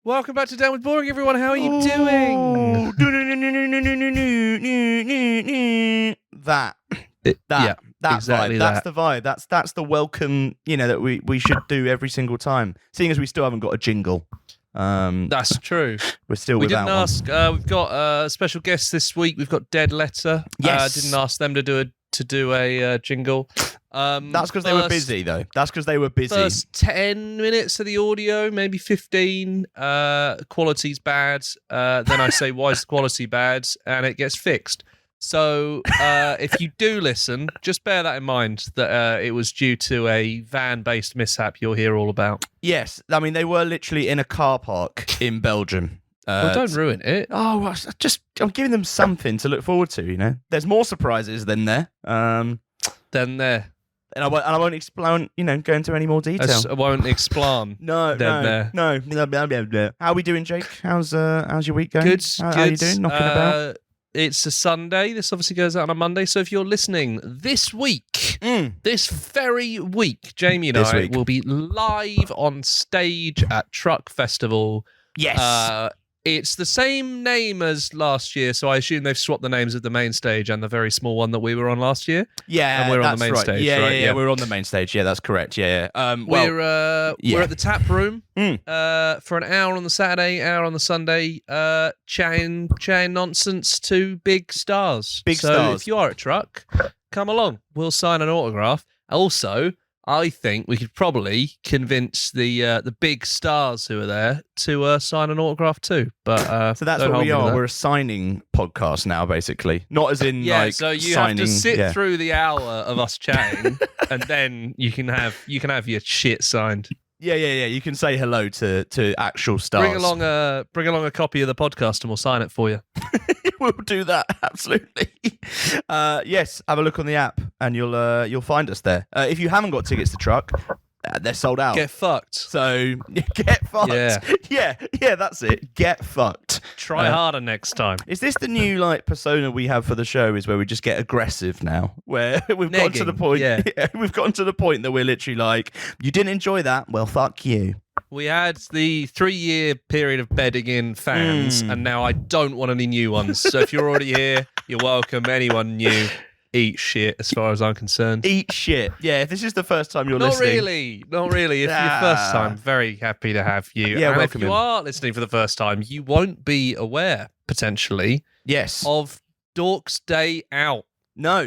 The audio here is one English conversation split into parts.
Welcome back to Down with Boring, everyone. How are you doing? That Yeah, exactly vibe. That's the vibe. That's the welcome. That we should do every single time. Seeing as we still haven't got a jingle. That's true. We're still We without didn't ask. We've got a special guest this week. We've got Deadletter. Yes. Didn't ask them to do a jingle. That's because they were busy, though. That's because they were busy. First 10 minutes of the audio, maybe 15. Quality's bad. Then I say, why is the quality bad? And it gets fixed. So if you do listen, just bear that in mind, that it was due to a van-based mishap you'll hear all about. Yes. I mean, they were literally in a car park in Belgium. Well, don't ruin it. Oh, well, I'm giving them something to look forward to, There's more surprises than there. Then there. And I won't explain, go into any more detail. I won't explain. No. How are we doing, Jake? How's your week going? Good. How are you doing? Knocking about? It's a Sunday. This obviously goes out on a Monday. So if you're listening this week, this very week, Jamie and I will be live on stage at Truck Festival. Yes. It's the same name as last year, so I assume they've swapped the names of the main stage and the very small one that we were on last year. Yeah, and we're on the main right. stage. Yeah, right? yeah, we're on the main stage. Yeah, that's correct. Yeah. We're at the tap room for an hour on the Saturday, hour on the Sunday, chatting nonsense to big stars. So if you are at Truck, come along. We'll sign an autograph. Also, I think we could probably convince the big stars who are there to sign an autograph too. But so that's what we are. We're a signing podcast now, basically. Not as in So you signing, have to sit through the hour of us chatting, and then you can have your shit signed. Yeah. You can say hello to actual stars. Bring along a copy of the podcast, and we'll sign it for you. We'll do that, absolutely. Yes, have a look on the app, and you'll find us there. If you haven't got tickets to Truck, they're sold out. Get fucked. So get fucked. Yeah, that's it. Get fucked. Try harder next time. Is this the new persona we have for the show? Is where we just get aggressive now? Where we've gotten to the point. Yeah. We've gotten to the point that we're literally like, you didn't enjoy that? Well, fuck you. We had the 3-year period of bedding in fans, and now I don't want any new ones. So if you're already here, you're welcome. Anyone new, eat shit as far as I'm concerned. Eat shit. Yeah, if this is the first time you're listening. Not really. If you're first time, very happy to have you. Yeah, and welcome if you are listening for the first time, you won't be aware, potentially, of Dorks Day Out. No,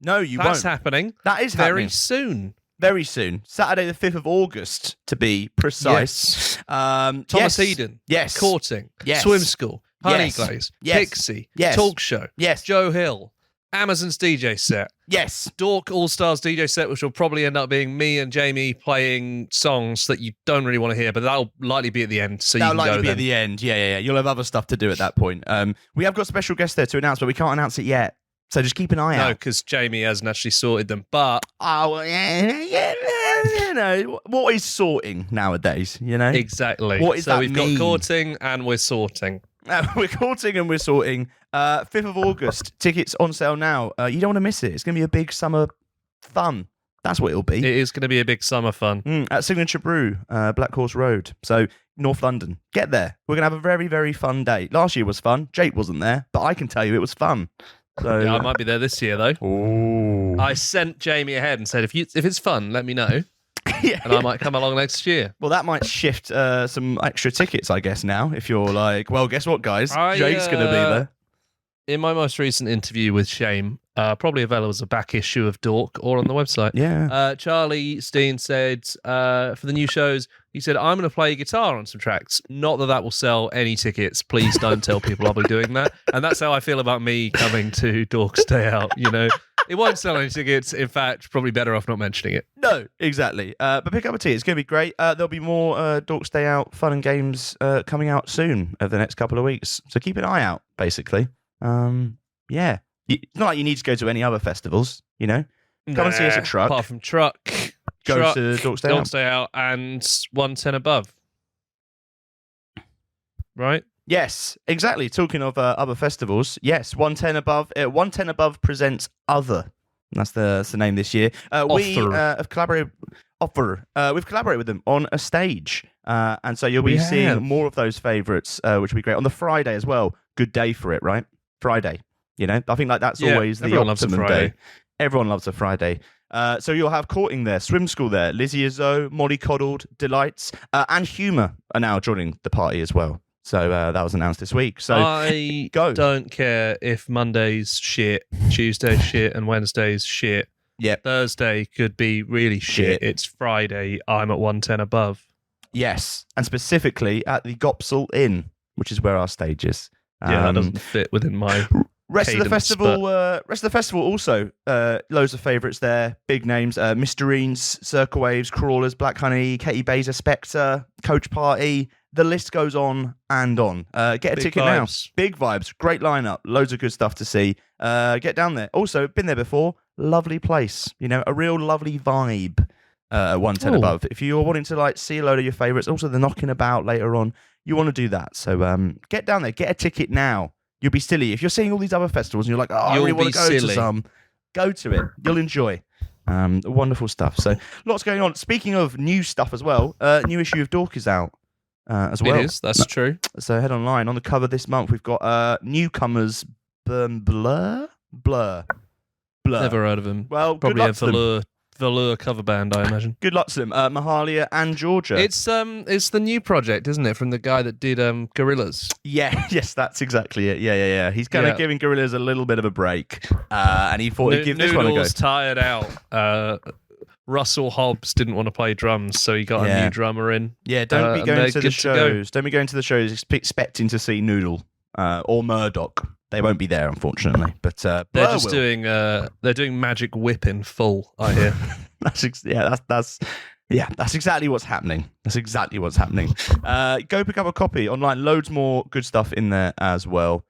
you won't. That's happening. That is very happening. soon. Very soon. Saturday the 5th of August, to be precise. Yes. Thomas Eden. Yes. Courting. Yes. Swim School. Honey Yes. Glaze. Yes. Pixie. Yes. Talk Show. Yes. Joe Hill. Amazon's DJ set. Yes. Dork All-Stars DJ set, which will probably end up being me and Jamie playing songs that you don't really want to hear, but that'll likely be at the end. So that'll you can likely go be then. at the end. Yeah. You'll have other stuff to do at that point. We have got special guests there to announce, but we can't announce it yet. So just keep an eye out. No, because Jamie hasn't actually sorted them. But what is sorting nowadays? Exactly. What is so that we've mean? got courting and we're sorting. We're courting and we're sorting. 5th of August, tickets on sale now. You don't want to miss it. It's going to be a big summer fun. That's what it'll be. It is going to be a big summer fun. At Signature Brew, Black Horse Road. So North London. Get there. We're going to have a very, very fun day. Last year was fun. Jake wasn't there, but I can tell you it was fun. So, I might be there this year though. Ooh. I sent Jamie ahead and said, if it's fun, let me know. And I might come along next year. Well, that might shift some extra tickets, I guess, now. If you're like, well, guess what, guys? Jake's going to be there. In my most recent interview with Shame, probably available as a back issue of Dork or on the website. Yeah. Charlie Steen said, for the new shows, he said, I'm going to play guitar on some tracks. Not that will sell any tickets. Please don't tell people I'll be doing that. And that's how I feel about me coming to Dork's Day Out, It won't sell any tickets. In fact, probably better off not mentioning it. No, exactly. But pick up a tea. It's going to be great. There'll be more Dork's Day Out fun and games coming out soon over the next couple of weeks. So keep an eye out, basically. Yeah. It's not like you need to go to any other festivals, Come and see us at Truck. Apart from Truck. Go to Dork's Day Out. Dork's Day Out and 110 above. Right? Yes, exactly. Talking of other festivals, yes, 110 above. 110 above presents other That's the name this year. We have collaborated. We've collaborated with them on a stage, and so you'll be seeing more of those favourites, which will be great on the Friday as well. Good day for it, right? Friday. I think that's always the optimum day. Everyone loves a Friday. So you'll have Courting there, Swim School there, Lizzie Izzo, Molly Coddled, Delights, and Humour are now joining the party as well. So that was announced this week. So I don't care if Monday's shit, Tuesday's shit, and Wednesday's shit. Yep. Thursday could be really shit. It's Friday. I'm at 110 above. Yes, and specifically at the Gopsall Inn, which is where our stage is. That doesn't fit within my rest of the festival also loads of favourites there. Big names: Mysterines, Circle Waves, Crawlers, Black Honey, Katie Baser, Spectre, Coach Party. The list goes on and on. Get a ticket now. Big vibes, great lineup, loads of good stuff to see. Get down there. Also, been there before. Lovely place. A real lovely vibe. 110 above. If you're wanting to see a load of your favourites, also the knocking about later on, you want to do that. So get down there, get a ticket now. You'll be silly if you're seeing all these other festivals and you're like, I really want to go to some. Go to it. You'll enjoy. Wonderful stuff. So lots going on. Speaking of new stuff as well, new issue of Dork is out. As well. It is, that's true. So head online. On the cover this month, we've got newcomers Blur. Never heard of him. Well, probably a Velour cover band, I imagine. Good luck to them. Mahalia and Georgia. It's the new project, isn't it, from the guy that did Gorillaz? Yeah, yes, that's exactly it. Yeah. He's kind of giving Gorillaz a little bit of a break, and he thought he'd give this one a go. Noodle's tired out. Russell Hobbs didn't want to play drums, so he got a new drummer in. Yeah, don't be going to the shows. Don't be going to the shows expecting to see Noodle or Murdoch. They won't be there, unfortunately. But they're just doing Magic Whip in full. I hear. That's exactly what's happening. Go pick up a copy online. Loads more good stuff in there as well.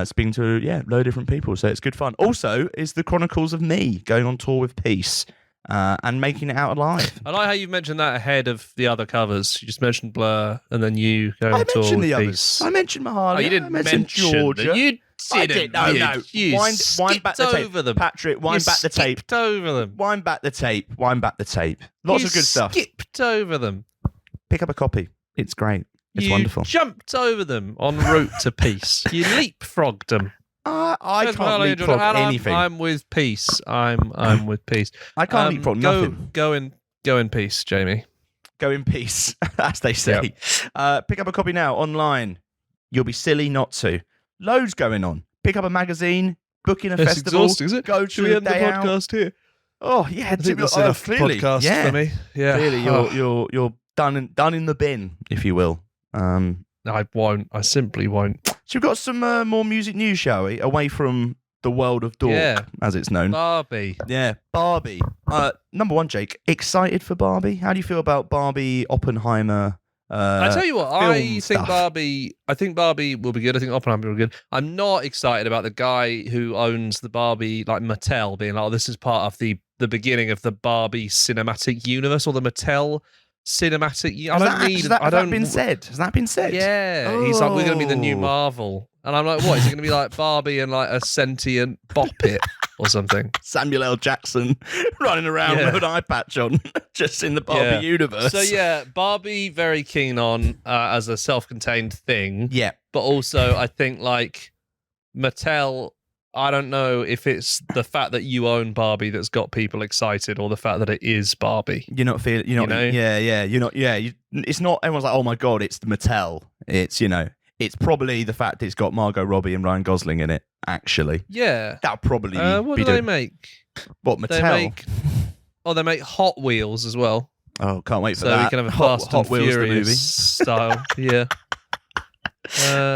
Speaking to a load of different people, so it's good fun. Also, is the Chronicles of Me going on tour with Peace. And making it out alive. I like how you mentioned that ahead of the other covers. You just mentioned Blur, and then you go on tour with Peace. I mentioned Mahalia. Oh, you didn't mention Georgia. You didn't. No. You wind back the tape. Over them. Patrick, wind back the tape. Skipped over them. Wind back the tape. Lots of good stuff. Skipped over them. Pick up a copy. It's great. It's wonderful. Jumped over them en route to Peace. You leapfrogged them. I can't leapfrog anything. I'm with Peace. I'm with Peace. I can't leapfrog nothing. Go in peace, Jamie. Go in peace, as they say. Yep. Pick up a copy now online. You'll be silly not to. Loads going on. Pick up a magazine. Book in a festival. Exhausting, is it? Go to the day out. Podcast here. Oh yeah, I think that's enough clearly. Podcast for me. Yeah, clearly you're done in the bin, if you will. I won't. I simply won't. So we've got some more music news, shall we? Away from the world of Dork, as it's known. Barbie. Yeah, Barbie. Number one, Jake, excited for Barbie? How do you feel about Barbie, Oppenheimer? I tell you what, I think Barbie will be good. I think Oppenheimer will be good. I'm not excited about the guy who owns the Barbie, like Mattel, being like, this is part of the beginning of the Barbie cinematic universe or the Mattel cinematic. Has that been said? Yeah. He's like, we're going to be the new Marvel. And I'm like, what? Is it going to be like Barbie and like a sentient Bop-It or something? Samuel L. Jackson running around with an eye patch on, just in the Barbie universe. So yeah, Barbie very keen on as a self-contained thing. Yeah. But also I think like Mattel, I don't know if it's the fact that you own Barbie that's got people excited or the fact that it is Barbie. You're not feeling, you know? It's not, everyone's like, oh my God, it's Mattel. It's, it's probably the fact it's got Margot Robbie and Ryan Gosling in it, actually. Yeah. That'll probably what do they make? What, Mattel? They make Hot Wheels as well. Oh, can't wait for that. So we can have a Fast and Wheels, Furious the movie. style. Yeah.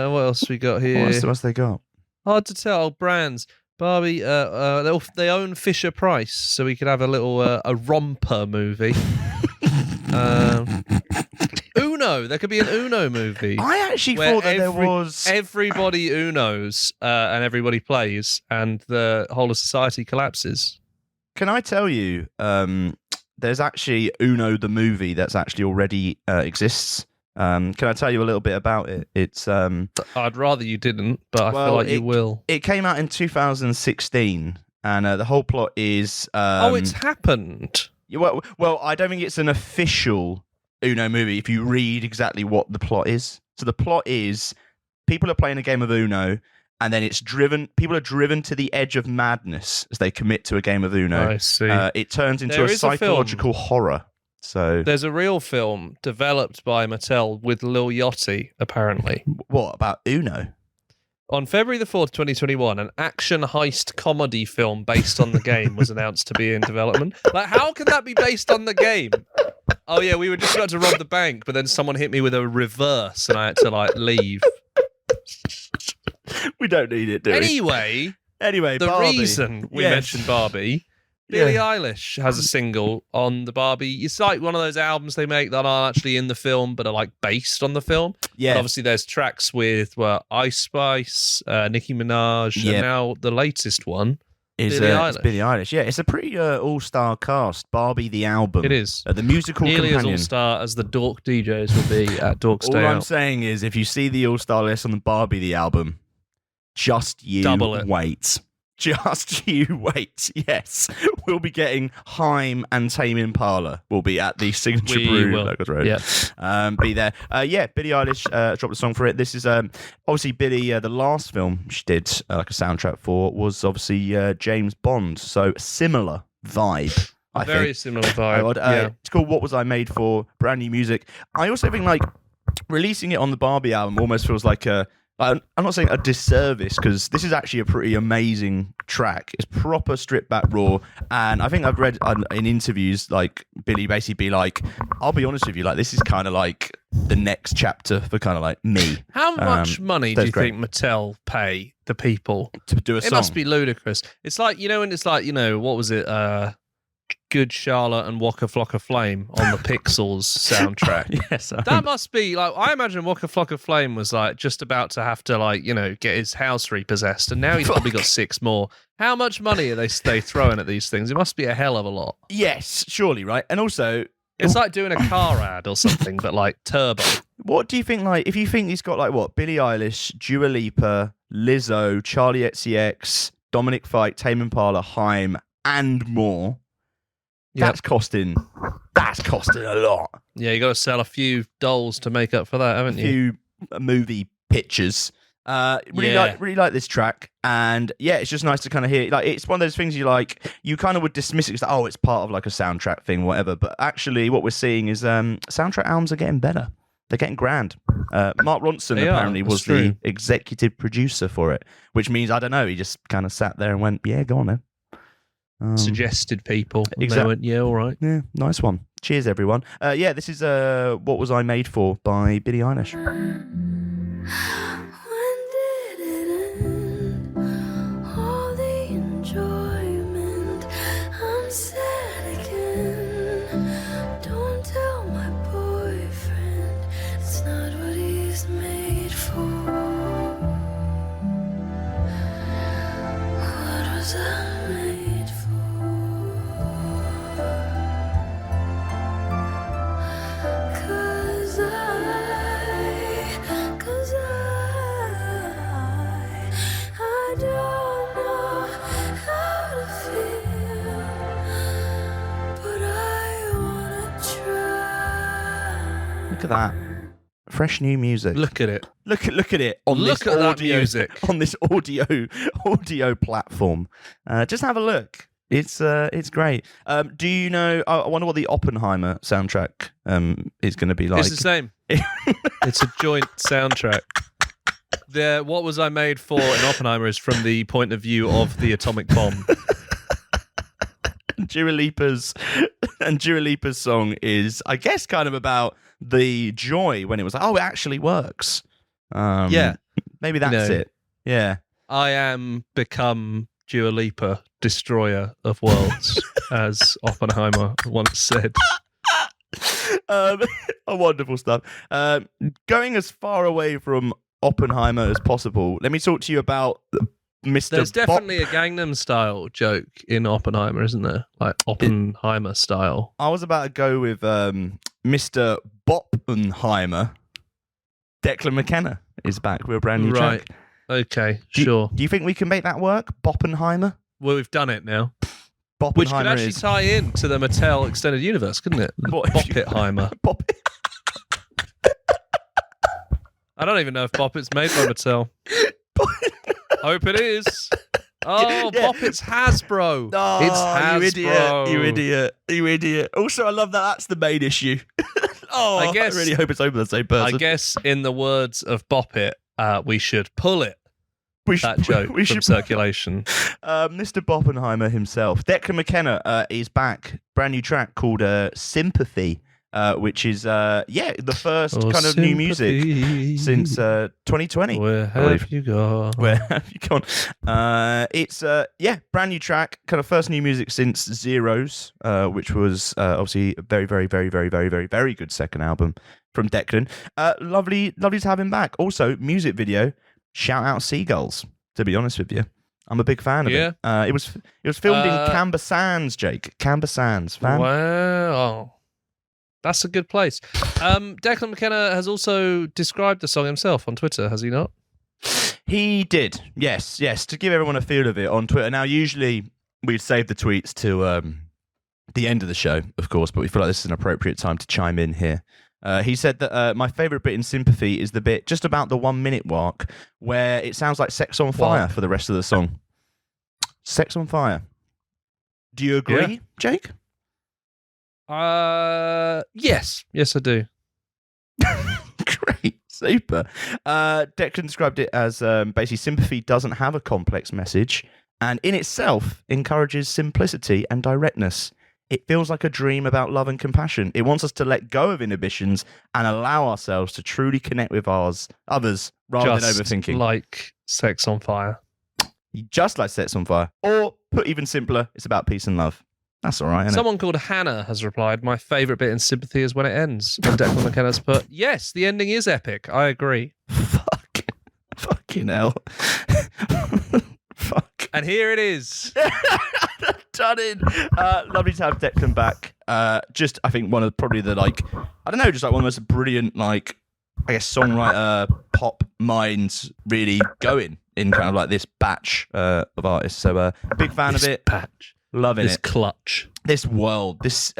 What else we got here? What's they got? Hard to tell. Brands. Barbie, they own Fisher Price, so we could have a little a romper movie. Uno. There could be an Uno movie. I actually thought that there was... Everybody Unos and everybody plays, and the whole of society collapses. Can I tell you, there's actually Uno the movie that's actually already exists. Can I tell you a little bit about it? It's I'd rather you didn't, but I feel like you will. It came out in 2016, and the whole plot is. It's happened. Well, I don't think it's an official Uno movie. If you read exactly what the plot is, so the plot is people are playing a game of Uno, and then people are driven to the edge of madness as they commit to a game of Uno. I see. It turns into a psychological horror. So there's a real film developed by Mattel with Lil Yachty, apparently. What about Uno? On February the 4th, 2021, an action heist comedy film based on the game was announced to be in development. Like, how can that be based on the game? Oh, yeah, we were just about to rob the bank, but then someone hit me with a reverse and I had to, leave. We don't need it, do we? Anyway, the Barbie. Reason we mentioned Barbie, Billie Eilish has a single on the Barbie. It's like one of those albums they make that aren't actually in the film, but are based on the film. Yeah. But obviously, there's tracks with Ice Spice, Nicki Minaj, and now the latest one is Billie Eilish. It's Billie Eilish. Yeah, it's a pretty all-star cast. Barbie the album. It is the musical nearly companion. as all-star as the Dork DJs will be at Dork's Day All Out. I'm saying is, if you see the all-star list on the Barbie the album, just you wait. Just you wait. Yes, we'll be getting Haim and Tame Impala. Will be at the Signature Brew Locust Road. Yeah. Be there. Billie Eilish dropped a song for it. This is obviously Billie. The last film she did a soundtrack for was obviously James Bond. So similar vibe. Very similar vibe. It's called What Was I Made For? Brand new music. I also think releasing it on the Barbie album almost feels like I'm not saying a disservice, because this is actually a pretty amazing track. It's proper stripped back raw, and I think I've read in interviews Billie basically be like, I'll be honest with you, this is kind of the next chapter for kind of me. How much money do you think Mattel pay the people to do a song? It must be ludicrous. It's when it's what was it? Good Charlotte and Waka Flocka Flame on the Pixels soundtrack. Yes, that must be I imagine Waka Flocka Flame was just about to have to get his house repossessed, and now he's probably got 6 more. How much money are they throwing at these things? It must be a hell of a lot. Yes, surely, right? And also, it's like doing a car ad or something, but turbo. What do you think? If you think he's got Billie Eilish, Dua Lipa, Lizzo, Charlie XCX, Dominic Fike, Tame Impala, Haim, and more. That's costing a lot. Yeah, you got to sell a few dolls to make up for that, haven't you? A few movie pictures. Really like this track, and it's just nice to kind of hear. It's one of those things you kind of would dismiss it as it's part of a soundtrack thing, whatever. But actually, what we're seeing is soundtrack albums are getting better. They're getting grand. Mark Ronson apparently was the executive producer for it, which means I don't know. He just kind of sat there and went, "Yeah, go on then." Suggested people. Exactly. They went, yeah, all right. Yeah, nice one. Cheers, everyone. This is What Was I Made For by Billie Eilish. When did it end? All the enjoyment. I'm sad again. Don't tell my boyfriend it's not what he's made for. What was I made for? I don't know how to feel, but I wanna try. Look at that. Fresh new music. Look at it. Look at it on Look this at that audio music. on this audio platform. Just have a look. It's great. Do you know? I wonder what the Oppenheimer soundtrack is going to be like. It's the same. It's a joint soundtrack. What Was I Made For in Oppenheimer is from the point of view of the atomic bomb. Dua Lipa's song is, I guess, kind of about the joy when it was it actually works. Maybe that's it. Yeah. I am become Dua Lipa, destroyer of worlds, as Oppenheimer once said. Wonderful stuff. Going as far away from Oppenheimer as possible, let me talk to you about Mr. There's definitely a Gangnam Style joke in Oppenheimer, isn't there? Like Oppenheimer style. I was about to go with Mr. Boppenheimer. Declan McKenna is back with a brand new track. Okay, sure. Do you think we can make that work, Boppenheimer? Well, we've done it now. Which could actually tie in to the Mattel Extended Universe, couldn't it? Boppetheimer. I don't even know if Boppet's made by Mattel. Hope it is. Oh, yeah. Boppet's Hasbro. Oh, it's Hasbro. You idiot. Also, I love that that's the main issue. I really hope it's over the same person. I guess, in the words of Boppet, we should pull it. That joke from circulation. Mr. Boppenheimer himself. Declan McKenna is back. Brand new track called Sympathy, which is, the first kind of new music since 2020. Where have you gone? Where have you gone? It's, brand new track, kind of first new music since Zeros, which was obviously a very, very, very, very, very, very, very good second album from Declan. Lovely to have him back. Also, music video. Shout out Seagulls, to be honest with you. I'm a big fan of it. It was filmed in Camber Sands, Jake. Camber Sands, fan? Wow. That's a good place. Declan McKenna has also described the song himself on Twitter, has he not? He did, yes. To give everyone a feel of it on Twitter. Now, usually we'd save the tweets to the end of the show, of course, but we feel like this is an appropriate time to chime in here. He said that my favourite bit in Sympathy is the bit just about the 1 minute mark where it sounds like Sex on Fire for the rest of the song. Sex on Fire. Do you agree, Jake? Yes, I do. Great, super. Declan described it as basically Sympathy doesn't have a complex message and in itself encourages simplicity and directness. It feels like a dream about love and compassion. It wants us to let go of inhibitions and allow ourselves to truly connect with others rather than overthinking. Like Sex on Fire. Just like Sex on Fire. Or, put even simpler, it's about peace and love. That's all right, isn't Someone called Hannah has replied, my favourite bit in Sympathy is when it ends. And Declan McKenna's put, yes, the ending is epic. I agree. Fucking hell. Fuck. And here it is. Done in. Lovely to have Declan back. Just, I think, one of probably the, one of the most brilliant, songwriter pop minds really going in kind of like this batch of artists. So, big fan of it. Patch. Loving this it. This clutch. This world. This,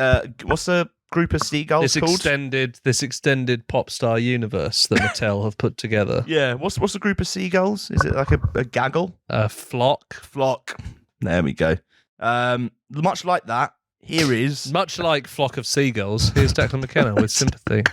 what's the group of seagulls called? This extended pop star universe that Mattel have put together. Yeah. What's a group of seagulls? Is it like a gaggle? A flock. Flock. There we go. Much like that, here is... Much like Flock of Seagulls, here's Declan McKenna with Sympathy.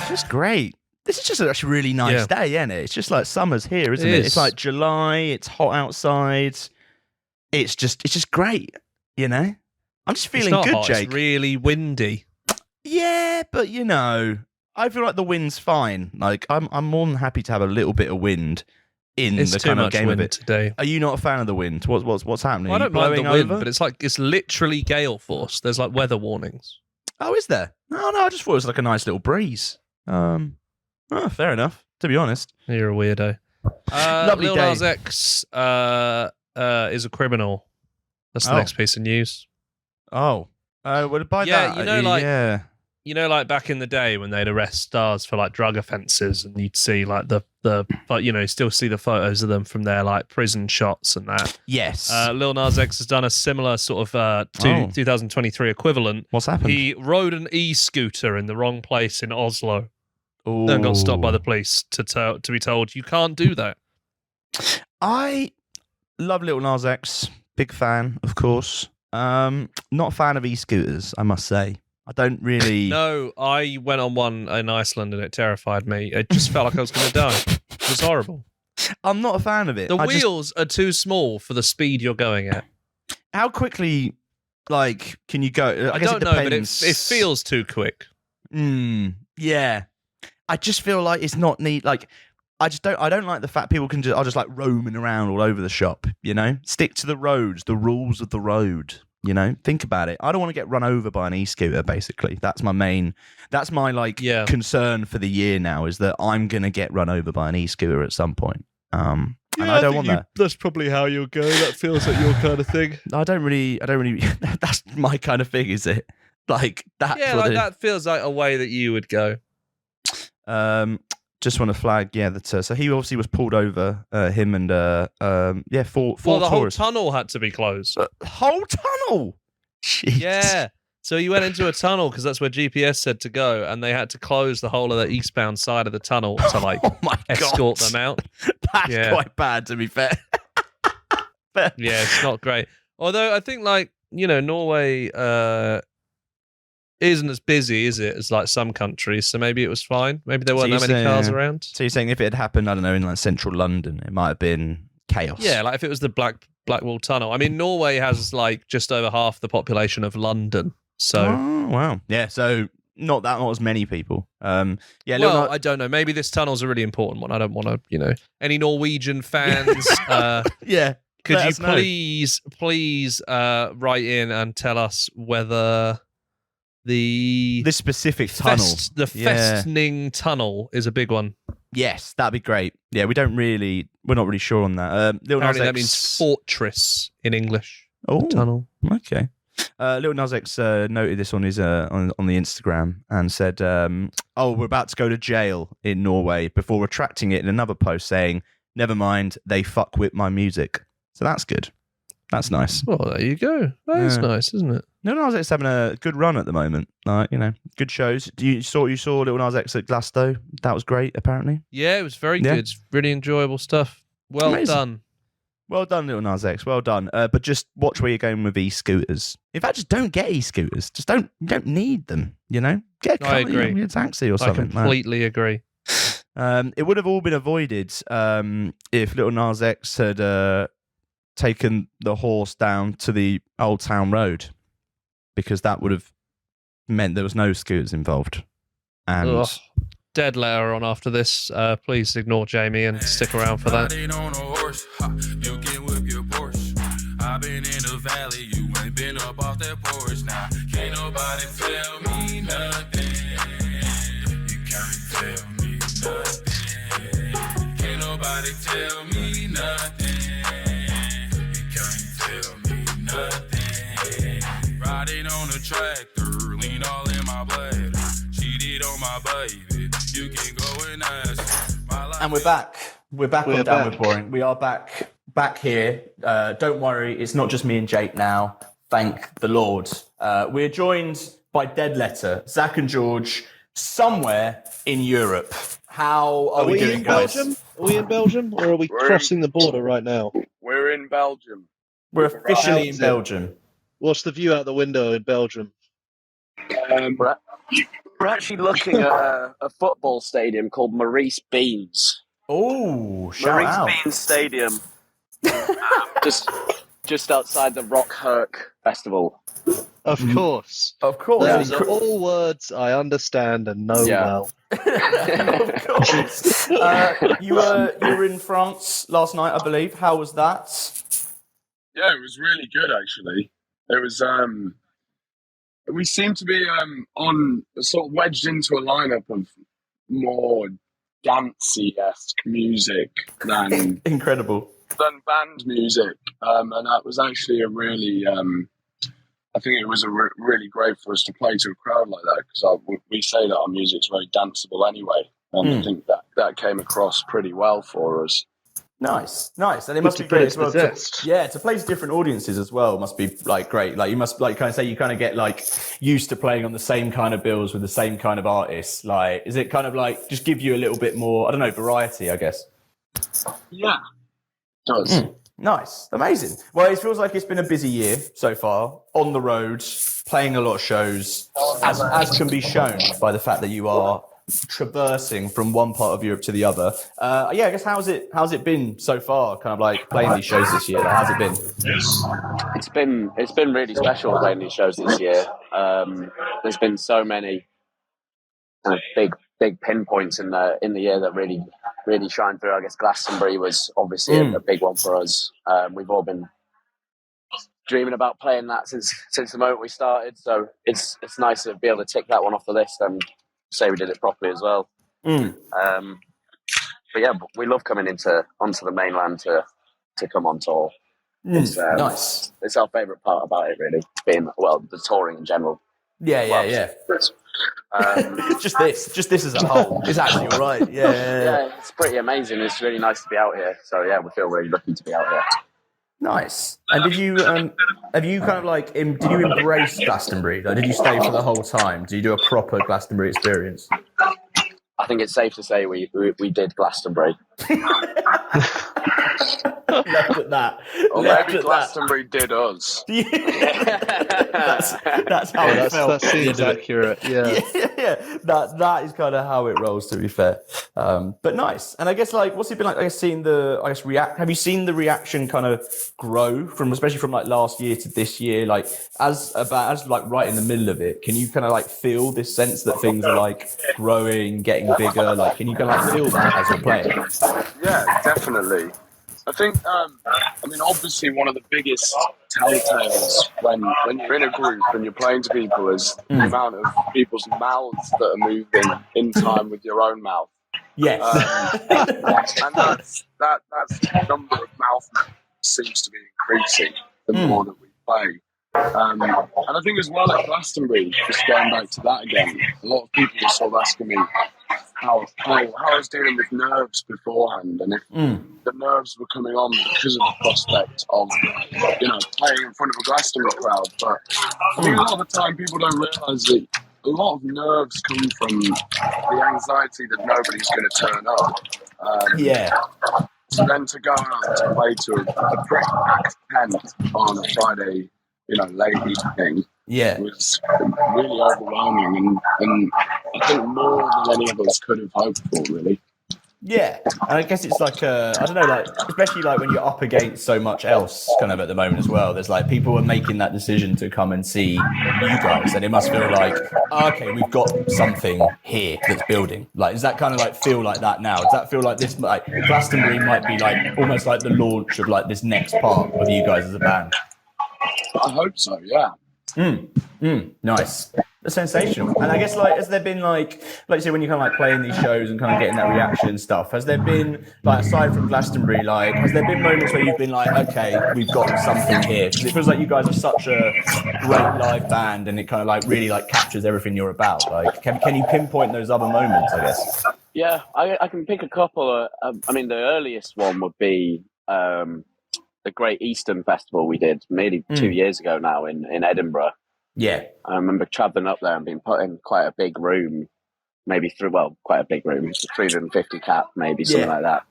Just great. This is just a really nice day, isn't it? It's just like summer's here, isn't it? It's like July, it's hot outside. It's just great, you know? I'm just feeling good, hot, Jake. It's really windy. Yeah, but I feel like the wind's fine. Like I'm more than happy to have a little bit of wind in the kind of game of it today. Are you not a fan of the wind? What's happening? Well, I don't mind the wind, but it's literally gale force. There's like weather warnings. Oh, is there? No, I just thought it was like a nice little breeze. Fair enough, to be honest. You're a weirdo. Lovely Lil day. Nas X is a criminal. That's the next piece of news. Oh. Well, by that... You know, like back in the day when they'd arrest stars for like drug offences and you'd see like still see the photos of them from their like prison shots and that. Yes. Lil Nas X has done a similar sort of 2023 equivalent. What's happened? He rode an e-scooter in the wrong place in Oslo. Ooh. And got stopped by the police to be told you can't do that. I love Lil Nas X. Big fan, of course. Not a fan of e-scooters, I must say. I don't really... No, I went on one in Iceland and it terrified me. It just felt like I was going to die. It was horrible. I'm not a fan of it. The wheels are too small for the speed you're going at. How quickly, like, can you go? I don't know, but it feels too quick. Yeah. I just feel like it's not neat. Like, I don't like the fact people can just like roaming around all over the shop, you know? Stick to the roads, the rules of the road, you know? Think about it. I don't want to get run over by an e-scooter, basically. That's my concern for the year now, is that I'm going to get run over by an e-scooter at some point. And I don't want that. That's probably how you'll go. That feels like your kind of thing. I don't really, that's my kind of thing, is it? Like that. Yeah, like that feels like a way that you would go. Just want to flag, that so he obviously was pulled over, him and four Well, the whole tourists. tunnel had to be closed. Whole tunnel? Jeez. Yeah. So you went into a tunnel because that's where GPS said to go, and they had to close the whole of the eastbound side of the tunnel to escort them out. That's quite bad, to be fair. Yeah, it's not great. Although I think, Norway isn't as busy, is it, as like some countries? So maybe it was fine. Maybe there weren't that many cars around. So you're saying if it had happened, I don't know, in like central London, it might have been chaos. Yeah, like if it was the Blackwall Tunnel. I mean, Norway has like just over half the population of London. So wow, yeah. So not as many people. I don't know. Maybe this tunnel's a really important one. I don't want to, any Norwegian fans. Yeah. Could you please write in and tell us whether this specific tunnel, the Festning tunnel, is a big one? Yes, that'd be great. Yeah, we're not really sure on that. Apparently that means fortress in English. Oh, tunnel. Okay. Lil Nas X noted this on his on the Instagram and said, we're about to go to jail in Norway, before retracting it in another post saying, never mind, they fuck with my music. So that's good. That's nice. Well, there you go. That is nice, isn't it? Lil Nas X having a good run at the moment. Good shows. You saw Lil Nas X at Glasgow? That was great, apparently. Yeah, it was very good. Really enjoyable stuff. Well done. Well done, Lil Nas X. Well done. But just watch where you're going with e-scooters. In fact, just don't get e-scooters. You don't need them, Get a car, I agree. Get a taxi or something. I completely agree. It would have all been avoided if Lil Nas X had taken the horse down to the Old Town Road, because that would have meant there was no scooters involved. And Deadletter on after this. Please ignore Jamie and stick around for that. I've been in the valley, you ain't been up off that porch now. Can't nobody tell me nothing. You can't tell me nothing. Can't nobody tell me nothing. You can't tell me nothing. Riding on a tractor, lean all in my bladder. Cheated on my baby, you can go and ask. And we're back. We're back on Downward Boring. We are back here. Don't worry, it's not just me and Jake now. Thank the Lord. We're joined by Deadletter, Zach and George, somewhere in Europe. How are we doing, guys? Belgium? Are we in Belgium, or are we crossing the border right now? We're in Belgium. We're officially in Belgium. What's the view out the window in Belgium? We're actually looking at a football stadium called Maurice Beans. Oh, shout out. Maurice Beans Stadium. just outside the Rock Herc Festival. Of course. Of course. Those are all words I understand and know well. Of course. You were in France last night, I believe. How was that? Yeah, it was really good, actually. It was, we seem to be on sort of wedged into a lineup of more dancey-esque music than band music, and that was actually a really I think it was really great for us to play to a crowd like that, because we say that our music's very danceable anyway, and I think that came across pretty well for us. Nice. And it must be great as well. To play to different audiences as well must be like great. Like you must like kind of say you kind of get like used to playing on the same kind of bills with the same kind of artists. Like, is it kind of like just give you a little bit more, I don't know, variety, I guess? Yeah, it does. Nice. Amazing. Well, it feels like it's been a busy year so far, on the road, playing a lot of shows, as can be shown by the fact that you are traversing from one part of Europe to the other. I guess how's it been so far? Kind of like playing these shows this year. Like, how's it been? It's been really special playing these shows this year. There's been so many kind of big pinpoints in the year that really shine through. I guess Glastonbury was obviously a big one for us. We've all been dreaming about playing that since the moment we started. So it's nice to be able to tick that one off the list and say we did it properly as well. But yeah, we love coming onto the mainland to come on tour. It's Nice. It's our favourite part about it, really, being the touring in general. Yeah. Just this as a whole is actually all right. Yeah, it's pretty amazing. It's really nice to be out here. So yeah, we feel really lucky to be out here. Nice. And did you have you kind of like did you embrace Glastonbury? Like, did you stay for the whole time? Did you do a proper Glastonbury experience? I think it's safe to say we did Glastonbury. Left at that. Or maybe Glastonbury did us. That's how it felt. That seems accurate. Yeah. That is kind of how it rolls. To be fair, but nice. And I guess like, what's it been like? I guess seeing have you seen the reaction kind of grow especially from like last year to this year? Like as like right in the middle of it, can you kind of like feel this sense that things are like growing, getting bigger? Like, can you kind of like feel that as you're playing? Yeah, definitely. I think, obviously one of the biggest telltales when you're in a group and you're playing to people is the amount of people's mouths that are moving in time with your own mouth. Yes. And that's the number of mouth movements seems to be increasing the more that we play. And I think as well at Glastonbury, just going back to that again, a lot of people were sort of asking me how I was dealing with nerves beforehand, and if the nerves were coming on because of the prospect of playing in front of a Glastonbury crowd. But I think a lot of the time people don't realise that a lot of nerves come from the anxiety that nobody's going to turn up. So then to go out to play to a pretty packed tent on a Friday, late evening, was really overwhelming, and I think more than any of us could have hoped for, really. Yeah, and I guess it's like I don't know, like especially like when you're up against so much else, kind of at the moment as well. There's like people are making that decision to come and see you guys, and it must feel like okay, we've got something here that's building. Like, does that kind of like feel like that now? Does that feel like this? Like Glastonbury might be like almost like the launch of like this next part of you guys as a band. I hope so, yeah. Nice. That's sensational. And I guess like, has there been like you say, when you kind of like playing these shows and kind of getting that reaction and stuff, has there been like, aside from Glastonbury, like has there been moments where you've been like, okay, we've got something here? Because it feels like you guys are such a great live band, and it kind of like really like captures everything you're about. Like, can you pinpoint those other moments, I guess? Yeah, I can pick a couple. The earliest one would be the Great Eastern Festival we did maybe 2 years ago now in Edinburgh. Yeah. I remember travelling up there and being put in quite a big room, quite a big room, 350 cap, maybe something like that.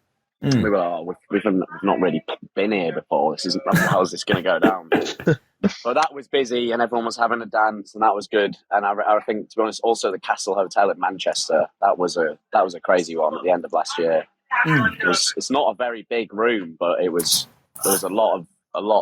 We were like, we've not really been here before. How's this going to go down? But that was busy and everyone was having a dance, and that was good. And I think, to be honest, also the Castle Hotel in Manchester, that was a crazy one at the end of last year. It's not a very big room, but there was a lot of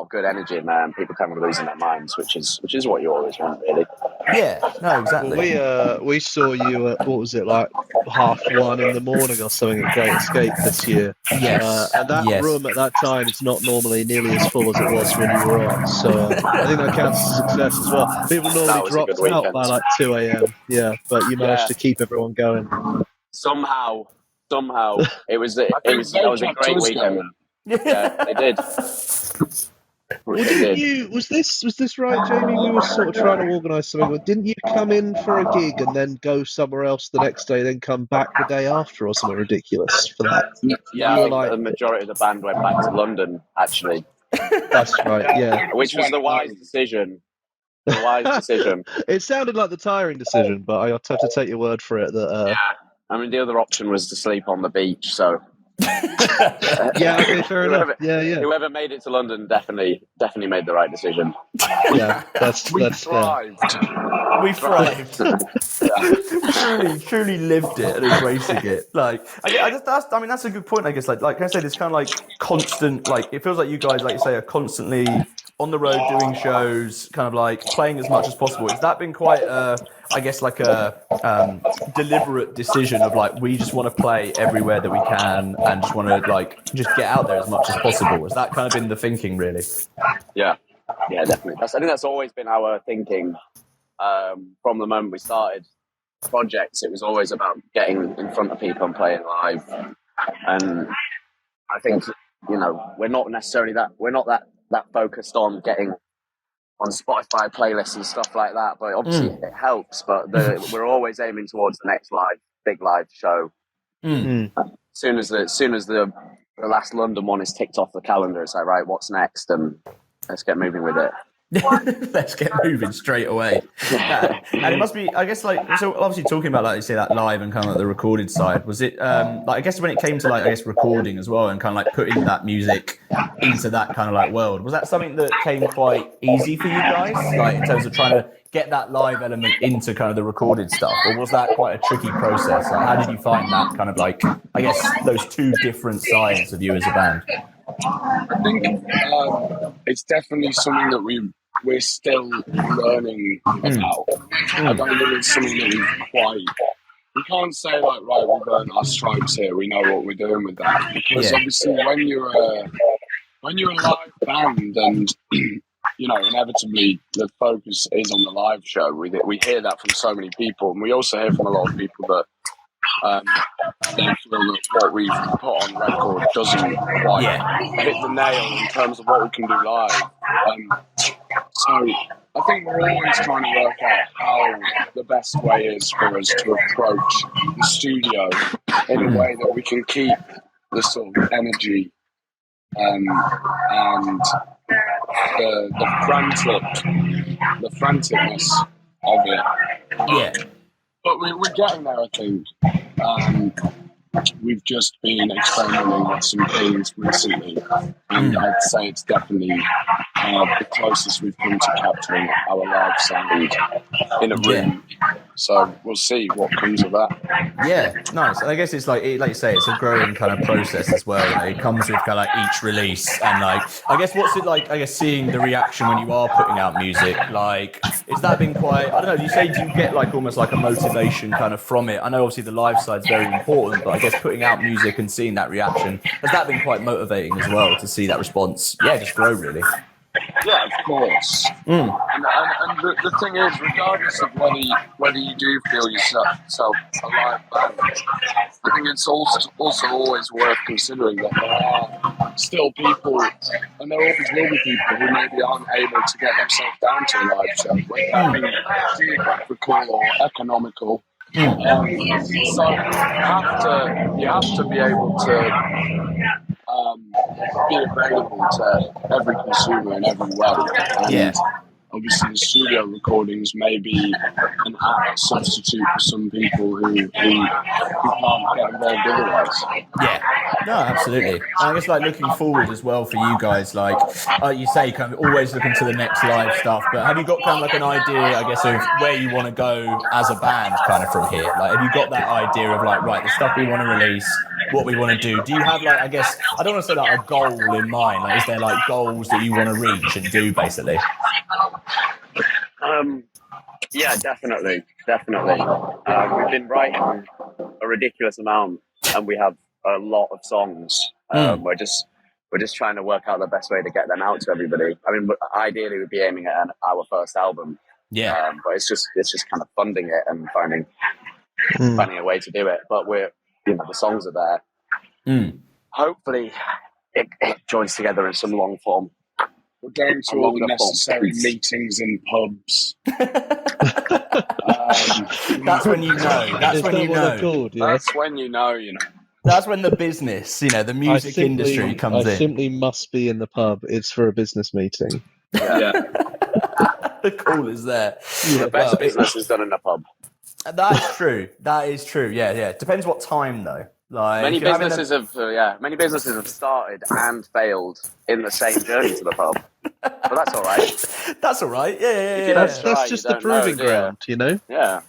good energy in there, and people kind of losing their minds, which is what you always want, really. Yeah, no, exactly. Well, we saw you at, what was it, like 1:30 in the morning or something at Great Escape this year. Yes. And that room at that time is not normally nearly as full as it was when you were on. So I think that counts as a success as well. People normally drop out by like 2 a.m. Yeah, but you managed to keep everyone going. Somehow, it was a great weekend. Yeah, they did. Well, was this right, Jamie? We were sort of trying to organise something. But didn't you come in for a gig and then go somewhere else the next day, then come back the day after, or something ridiculous for that? Yeah, I think the majority of the band went back to London, actually. That's right, yeah. Which was the wise decision. It sounded like the tiring decision, but I have to take your word for it. That the other option was to sleep on the beach, so Yeah, okay, fair enough. Yeah. Whoever made it to London definitely made the right decision. Yeah, We that's thrived. We thrived. truly lived it and embracing it. Like, that's a good point. I guess, like I say, this kind of like constant, like it feels like you guys, like you say, are constantly on the road doing shows, kind of like playing as much as possible. Has that been quite I guess like a deliberate decision of like we just want to play everywhere that we can and just want to like just get out there as much as possible? Has that kind of been the thinking, really? Yeah, definitely. I think that's always been our thinking from the moment we started projects. It was always about getting in front of people and playing live. And I think we're not that focused on getting on Spotify playlists and stuff like that, but obviously it helps. But we're always aiming towards the next big live show. As soon as the last London one is ticked off the calendar, it's like, right, what's next? And let's get moving with it. Let's get moving straight away. And it must be, I guess, like, so obviously talking about, like you say, that live and kind of like the recorded side, was it like, I guess when it came to like, I guess recording as well and kind of like putting that music into that kind of like world, was that something that came quite easy for you guys, like in terms of trying to get that live element into kind of the recorded stuff, or was that quite a tricky process? Like, how did you find that kind of like, I guess, those two different sides of you as a band? I think it's definitely something that we're still learning about. I don't think it's something that we can't say like, right, we've earned our stripes here, we know what we're doing with that. Because obviously when you're a live band and inevitably the focus is on the live show, we hear that from so many people, and we also hear from a lot of people that they feel that what we've put on record doesn't quite hit the nail in terms of what we can do live. So I think we're always trying to work out how the best way is for us to approach the studio in a way that we can keep the sort of energy and the franticness of it. Yeah. But we're getting there, I think. We've just been experimenting with some things recently, and I'd say it's definitely the closest we've come to capturing our live sound in a room. So we'll see what comes of that. Yeah, nice. And I guess it's like you say, it's a growing kind of process as well. It comes with kind of like each release, and like I guess what's it like? I guess seeing the reaction when you are putting out music. Like, is that been quite? I don't know. You say do you get like almost like a motivation kind of from it? I know obviously the live side's very important, but I guess putting out music and seeing that reaction, has that been quite motivating as well to see that response? Yeah, just grow really. Yeah, of course. And the thing is, regardless of whether you do feel yourself a live band, I think it's also always worth considering that there are still people, and there always will be people who maybe aren't able to get themselves down to a live show, whether that be geographical or economical. So you have to be able to be available to every consumer in every way. And obviously the studio recordings may be an apt substitute for some people who can't get involved otherwise. Yeah, no, absolutely. And I guess like looking forward as well for you guys, like you say, kind of always looking to the next live stuff, but have you got kind of like an idea, I guess, of where you want to go as a band kind of from here? Like, have you got that idea of like, right, the stuff we want to release, what we want to do? Do you have like, I guess, I don't want to say like a goal in mind, like is there like goals that you want to reach and do basically? Yeah, definitely. We've been writing a ridiculous amount, and we have a lot of songs. We're just trying to work out the best way to get them out to everybody. I mean, ideally, we'd be aiming at our first album. Yeah. But it's just kind of funding it and finding a way to do it. But the songs are there. Hopefully, it joins together in some long form. We're going to all the necessary meetings in pubs. That's when you know. That's when you know. Called, That's when you know. That's when the business, the music industry comes in. I simply must be in the pub. It's for a business meeting. Yeah. The call is there. The best business is done in a pub. That is true. Yeah. Depends what time though. Like many businesses have started and failed in the same journey to the pub. But that's all right. That's all right. Yeah. That's just the proving ground, you know? Yeah.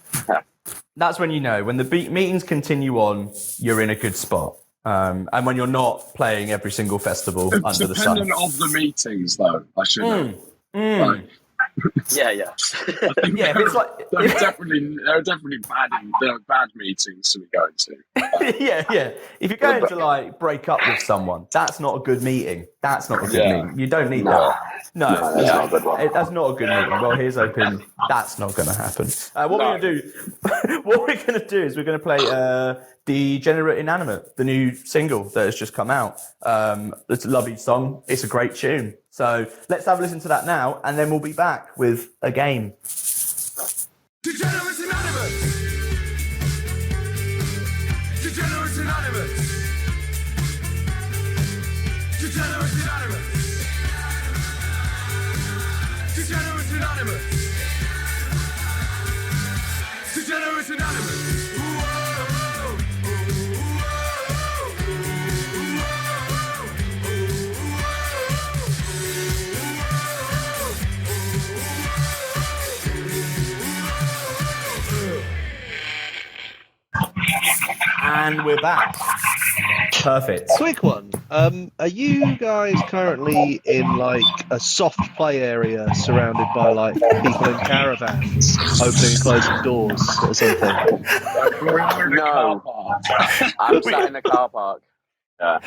That's when you know when the meetings continue on, you're in a good spot. And when you're not playing every single festival It's under the sun. dependent of the meetings, though. I should know. Like, Yeah. Yeah, if it's like there are definitely bad meetings to be going to. yeah. If you're going to like break up with someone, that's not a good meeting. That's not a good meeting. You don't need that. No, that's not a good one. That's not a good meeting. Well, here's hoping that's not going to happen. What we're going to do is we're going to play Degenerate Inanimate, the new single that has just come out. It's a lovely song. It's a great tune. So let's have a listen to that now, and then we'll be back with a game. Degenerate Inanimate! Degenerate Inanimate! Degenerate Inanimate! Degenerate Inanimate! Degenerate Inanimate! And we're back. Perfect. Quick one. Are you guys currently in like a soft play area surrounded by like people in caravans opening and closing doors or something? No. I'm sat in the car park. Yeah.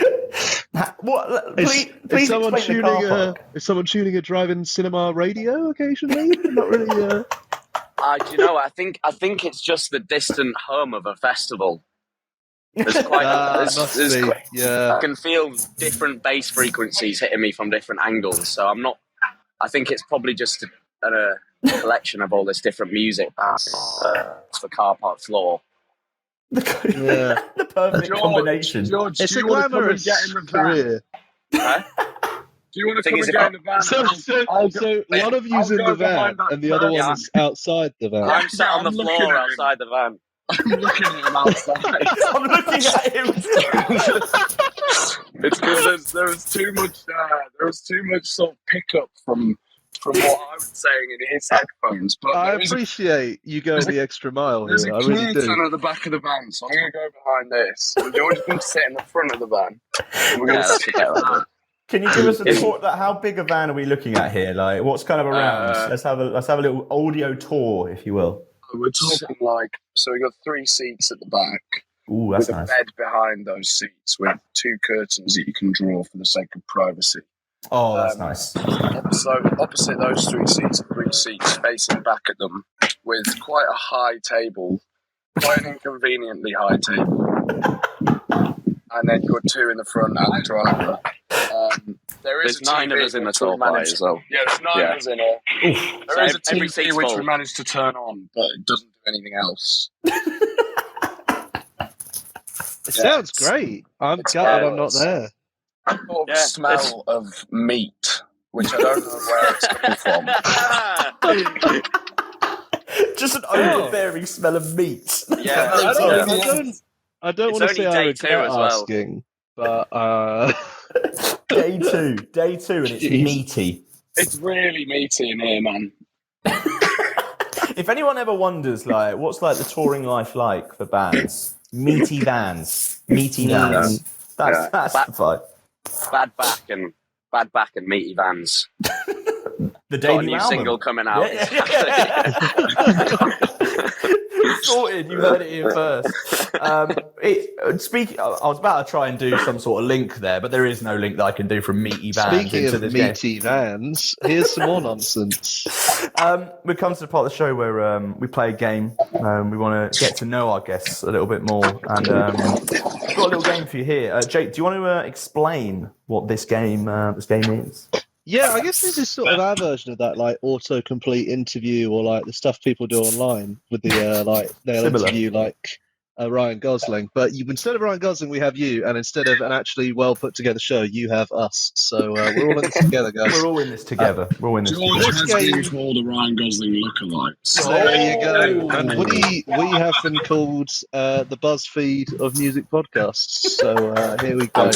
What? Is Please someone explain the car tuning park. is someone tuning a drive-in cinema radio occasionally? Not really. Do you know what? I think it's just the distant hum of a festival. There's quite. I can feel different bass frequencies hitting me from different angles. So I'm not. I think it's probably just a collection of all this different music that's the car park floor. The perfect combination. George, It's do a you want to come and glamorous get in the van? career. Huh? Do you want to Thing come is, and get in the van? So one of you's I'll in go the van behind that and the other curtain. one's outside the van. I'm sat on the I'm looking floor at him. outside the van. I'm looking at him outside. I'm looking at him. It's because there was too much sort of pickup from what I was saying in his headphones. But I appreciate you going the extra mile there's here. a I really curtain do. at the back of the van, so I'm going to go behind this. And George is going to sit in the front of the van. And we're going to that's sit a better there. idea. Can you give us a report? How big a van are we looking at here? Like, what's kind of around? Let's have a little audio tour, if you will. We're talking so we got 3 seats at the back. Ooh, that's with nice. a bed behind those seats with 2 curtains that you can draw for the sake of privacy. Oh, that's nice. So opposite those 3 seats, 3 seats facing back at them, with quite a high table, quite an inconveniently high table, and then you've got 2 in the front and the driver. There's 9 of us in the top party as well. Yeah, there's 9 of us in it. There is a every TV seat's which full. we managed to turn on, but it doesn't do anything else. It sounds great. I'm gutted I'm not there. I've got a smell of meat, which I don't know where it's coming from. Just an overbearing smell of meat. Yeah, I don't want to It's say only I day 2 regret as well. asking, but Day two, and it's meaty. It's really meaty in here, man. If anyone ever wonders, like, what's like the touring life like for bands? Meaty vans, meaty vans. That's the vibe. Bad back and meaty vans. The Got a debut new album. single coming out. Sorted, you heard it here first. Speaking, I was about to try and do some sort of link there, but there is no link that I can do from meaty vans speaking into of this meaty vans, here's some more nonsense. We come to the part of the show where we play a game. We want to get to know our guests a little bit more, and we've got a little game for you here. Jake, do you want to explain what this game is? Yeah, I guess this is sort of our version of that, like autocomplete interview, or like the stuff people do online with the like they'll Similar. interview like Ryan Gosling, but instead of Ryan Gosling, we have you, and instead of an actually well put together show, you have us. So we're all in this together, guys. We're all in this together. George has been called a Ryan Gosling lookalike. So there you go. And we have been called the BuzzFeed of music podcasts. So here we go.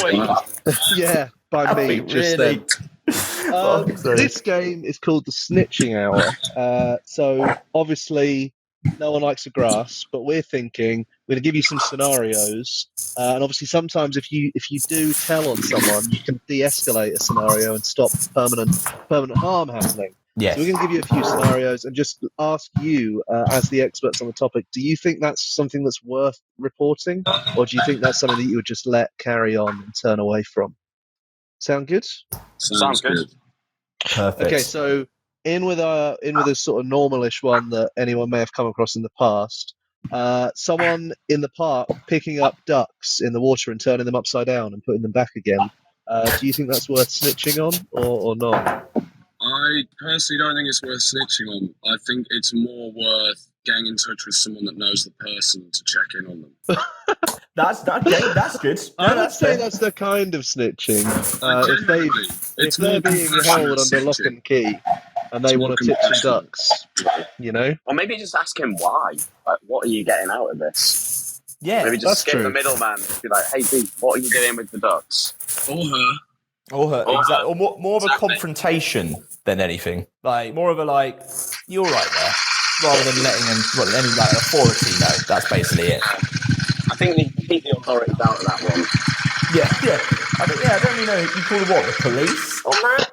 Yeah, by me just then. This game is called the Snitching Hour. So obviously, no one likes the grass, but we're thinking we're going to give you some scenarios, and obviously sometimes if you do tell on someone, you can de-escalate a scenario and stop permanent harm happening. Yes. So we're going to give you a few scenarios and just ask you, as the experts on the topic, do you think that's something that's worth reporting, or do you think that's something that you would just let carry on and turn away from? Sound good? Sounds good. Perfect. Okay, so in with a sort of normalish one that anyone may have come across in the past. Someone in the park picking up ducks in the water and turning them upside down and putting them back again. Do you think that's worth snitching on or not? I personally don't think it's worth snitching on. I think it's more worth getting in touch with someone that knows the person to check in on them. That's good. I would say that's the kind of snitching. If they're being held under lock and key and they want to tip some ducks, you know? Or maybe just ask him why. Like, what are you getting out of this? Yeah, maybe just skip the middleman. Be like, hey, dude, what are you doing with the ducks? Or her. Exactly. Or more of a confrontation than anything. Like, more of a, like, you're right there. Rather than letting any authority know. That's basically it. I think they keep the authorities out of that one. Yeah. I don't really know. You call it what? The police on that?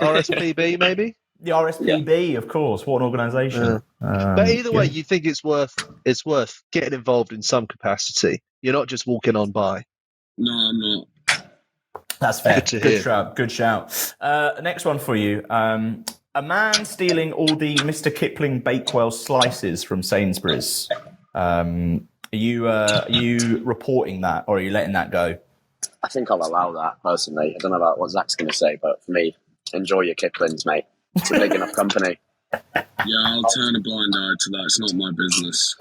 RSPB, maybe? The RSPB, of course. What an organisation. But either way, you think it's worth getting involved in some capacity. You're not just walking on by. No, I'm not. That's fair. Good shout. Next one for you. A man stealing all the Mr. Kipling Bakewell slices from Sainsbury's. Are you reporting that, or are you letting that go? I think I'll allow that, personally. I don't know about what Zach's going to say, but for me, enjoy your Kiplings, mate. It's a big enough company. Yeah, I'll turn a blind eye to that. It's not my business.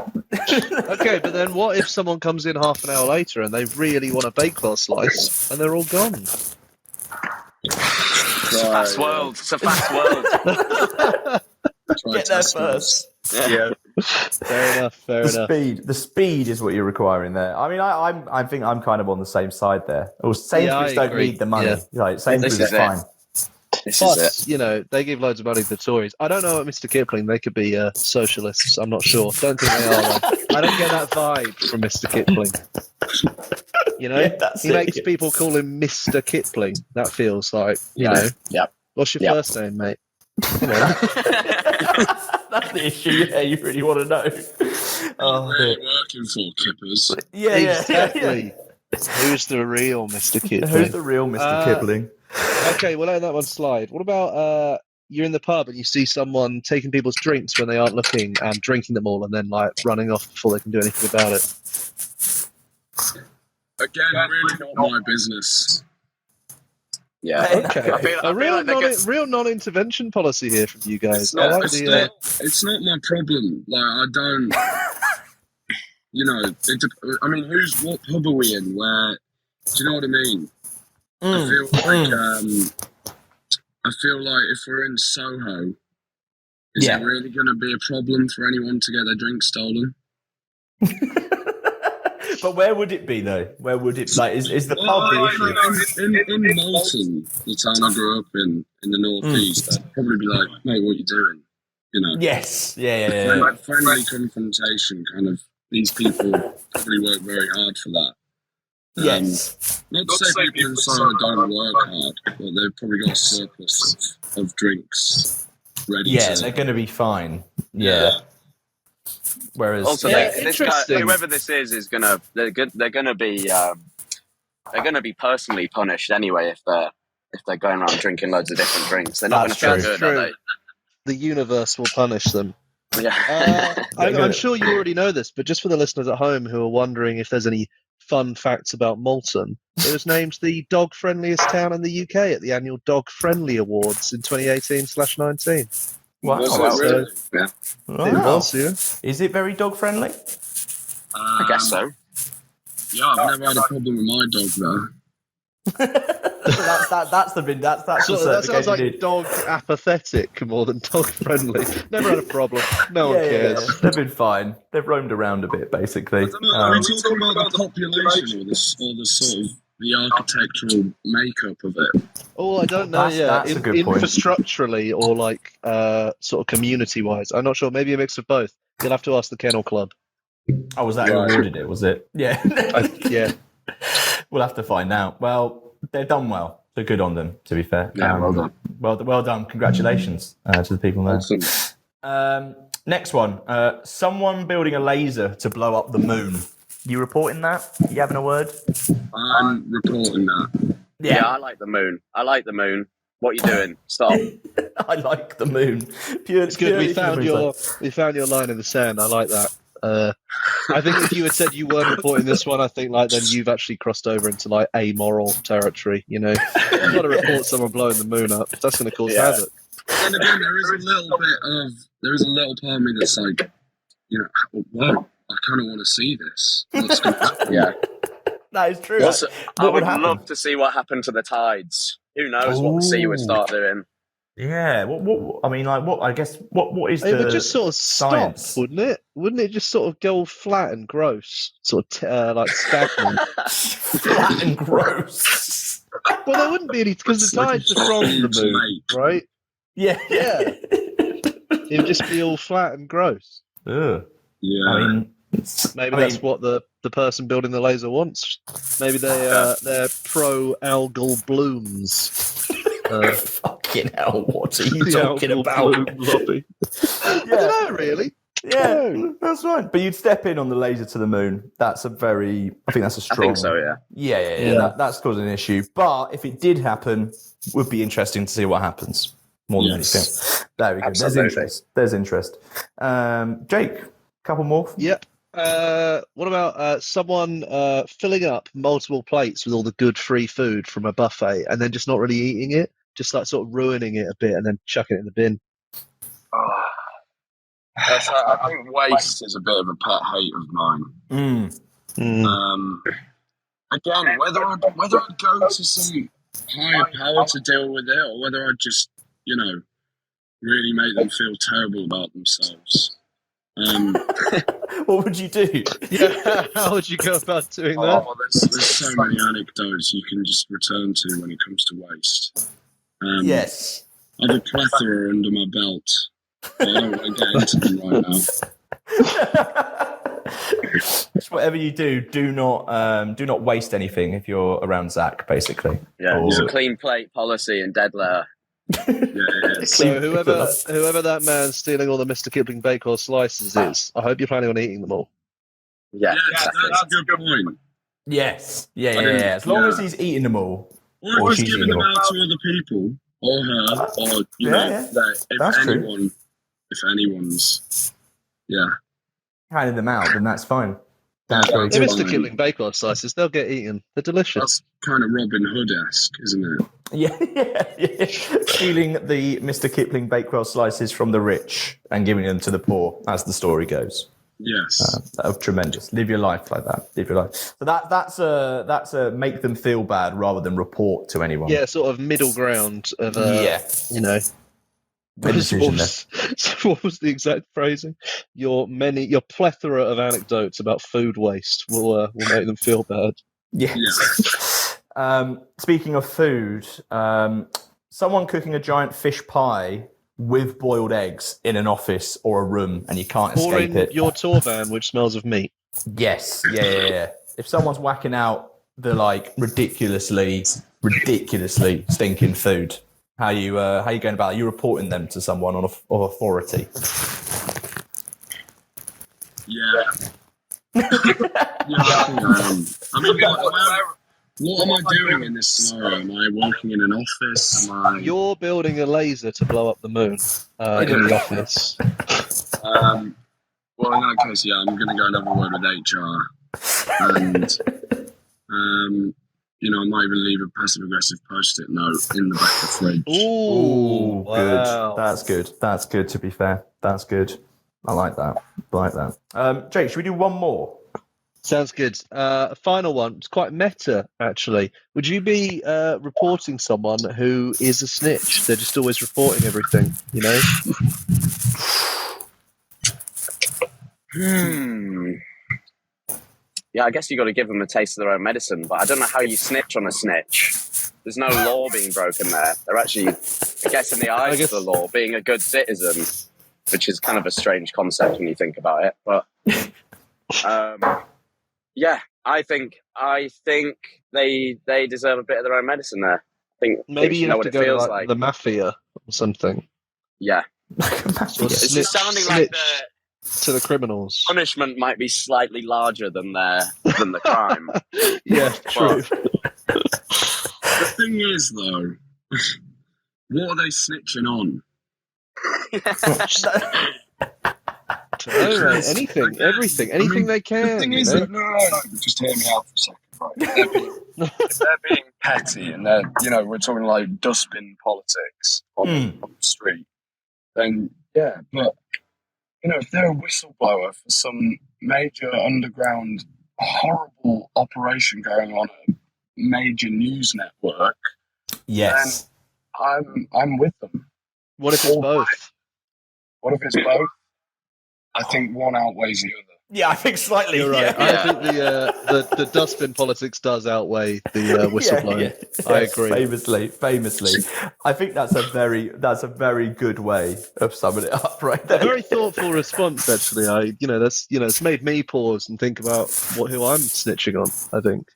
Okay, but then what if someone comes in half an hour later and they really want a Bakewell slice and they're all gone? It's a fast world. It's a fast world. Get there first. Yeah. Fair enough. The speed is what you're requiring there. I mean, I think I'm kind of on the same side there. Or Sainsbury's don't need the money. Yeah. Like, Sainsbury's is fine. Plus, they give loads of money to the Tories. I don't know what Mr. Kipling. They could be socialists. I'm not sure. Don't think they are. I don't get that vibe from Mr. Kipling. He makes people call him Mr. Kipling. That feels like, you know. Yep. What's your first name, mate? Come on. That's the issue. Yeah, you really want to know. I'm really working for Kippers. Yeah, exactly. Who's the real Mr. Kipling? Who's the real Mr. Kipling? Okay, we'll let that one slide. What about you're in the pub and you see someone taking people's drinks when they aren't looking and drinking them all and then running off before they can do anything about it? Again, really not my business. Yeah. Okay. Real non-intervention policy here from you guys. It's not my problem. Like, I don't. What pub are we in? Where? Do you know what I mean? I feel like if we're in Soho, is it really going to be a problem for anyone to get their drinks stolen? But where would it be though? Where would it is the pub the issue? In Malton, the town I grew up in the northeast, I'd probably be like, "Mate, what are you doing?" Yes, yeah. Friendly confrontation, kind of. These people probably work very hard for that. Yes. Not to say people in Soho don't work hard, but they've probably got a surplus of drinks ready. Yeah, they're going to be fine. Yeah. Whereas, also, this guy, whoever this is gonna they're gonna be personally punished anyway if they're going around drinking loads of different drinks. They're not going to feel good, are they? The universe will punish them. Yeah. I'm sure you already know this, but just for the listeners at home who are wondering if there's any fun facts about Malton, it was named the dog-friendliest town in the UK at the annual Dog Friendly Awards in 2018/19. Wow. Really? Yeah. Wow. It was, yeah. Is it very dog friendly? I guess so. Yeah, I've never had a problem with my dog though. that's the That sounds like dog apathetic more than dog friendly. Never had a problem. No one cares. Yeah. They've been fine. They've roamed around a bit, basically. I don't know, are we talking about the population or the sort of the architectural makeup of it? Oh, I don't know. That's a good point. Infrastructurally or like sort of community wise, I'm not sure. Maybe a mix of both. You'll have to ask the Kennel Club. Oh, was that who awarded it? Was it? Yeah. Yeah. We'll have to find out. Well, they've done well. So good on them, to be fair. Yeah, well done. Well done. Congratulations to the people there. Awesome. Next one. Someone building a laser to blow up the moon. You reporting that? You having a word? I'm reporting that. Yeah, I like the moon. What are you doing? Stop. I like the moon. It's good. We found your line in the sand. I like that. I think if you had said you weren't reporting this one, I think like then you've actually crossed over into like amoral territory. You know, you've got to report someone blowing the moon up. That's going to cause havoc. Then again, there is a little part of me that's like, you know, whoa, I kind of want to see this. What's going to happen? Yeah. That is true. I would love to see what happened to the tides. Who knows what the sea would start doing? Yeah. What? I mean, like, what? I guess what is It the would just sort of science? stop, wouldn't it? Wouldn't it just sort of go flat and gross, sort of like stagnant? Flat and gross. Well, there wouldn't be any because the tides are from the moon, right? Yeah. It would just be all flat and gross. Ugh. Yeah. I mean, Maybe that's what the person building the laser wants. Maybe they're pro algal blooms. Fucking hell! What are you The talking algal about? bloom lobby. I don't know, really. Yeah, that's right. But you'd step in on the laser to the moon. I think that's a strong. I think so, yeah. Yeah. That's causing an issue. But if it did happen, would be interesting to see what happens. More than anything. There we go. Absolutely. There's interest. Jake, couple more. Yep. What about someone filling up multiple plates with all the good free food from a buffet and then just not really eating it, just like sort of ruining it a bit and then chucking it in the bin? I think waste is a bit of a pet hate of mine. Again, whether I'd go to some higher power to deal with it or whether I'd just, you know, really make them feel terrible about themselves. What would you do? Yeah, how would you go about doing that? Oh, there's so many anecdotes you can just return to when it comes to waste. Yes. I have a plethora under my belt. But I don't want to get into them right now. Just whatever you do not waste anything if you're around Zach, basically. Yeah, it's a clean plate policy in Deadletter. Yeah. So whoever that man stealing all the Mr. Kipling Bakewell slices is, I hope you're planning on eating them all. Yeah, That's a good point. Yes. Yeah. As long as he's eating them all. Or if he's giving them out to other people, or her, or, you know, that if anyone's, handing them out, then that's fine. If it's the Kipling Bakewell slices, they'll get eaten. They're delicious. That's kind of Robin Hood-esque, isn't it? Yeah. Stealing the Mr. Kipling Bakewell slices from the rich and giving them to the poor, as the story goes. Yes. Tremendous. Live your life like that. Live your life. So that's a make them feel bad rather than report to anyone. Yeah, sort of middle ground of you know. What was the exact phrasing? Your plethora of anecdotes about food waste will make them feel bad. Yes. Speaking of food, someone cooking a giant fish pie with boiled eggs in an office or a room, and you can't escape it. Your tour van, which smells of meat. Yes. Yeah. If someone's whacking out the ridiculously stinking food. How you going about it? You reporting them to someone of authority? Yeah. I mean, what am I doing in this scenario? Am I working in an office? You're building a laser to blow up the moon in the office. Well, in that case, yeah, I'm going to go and have a word with HR. And, you know, I might even leave a passive-aggressive post-it note in the back of the fridge. Ooh, wow. Good. That's good, to be fair. That's good. I like that. Jake, should we do one more? Sounds good. Final one. It's quite meta, actually. Would you be reporting someone who is a snitch? They're just always reporting everything, you know? Yeah, I guess you got to give them a taste of their own medicine, but I don't know how you snitch on a snitch. There's no law being broken there. They're actually, I guess, in the eyes of the law, being a good citizen, which is kind of a strange concept when you think about it. But yeah, I think they deserve a bit of their own medicine there. I think maybe you know have what to it go to feels like the mafia or something. Yeah, It's just sounding like the to the criminals. punishment might be slightly larger than the crime. Yeah, true. The thing is, though, what are they snitching on? Anything, everything, anything they can. The thing is, no, just hear me out for a second, right? If they're being petty and we're talking like dustbin politics on the street, then yeah, but if they're a whistleblower for some major underground horrible operation going on at a major news network, yes, then I'm with them. What if it's both? What if it's both? I think one outweighs the other. Yeah, I think slightly. You're right. Yeah. I think the dustbin politics does outweigh the whistleblowing. Yeah. I agree. Famously, I think that's a very good way of summing it up, right there. A very thoughtful response, actually. It's made me pause and think about who I'm snitching on. I think.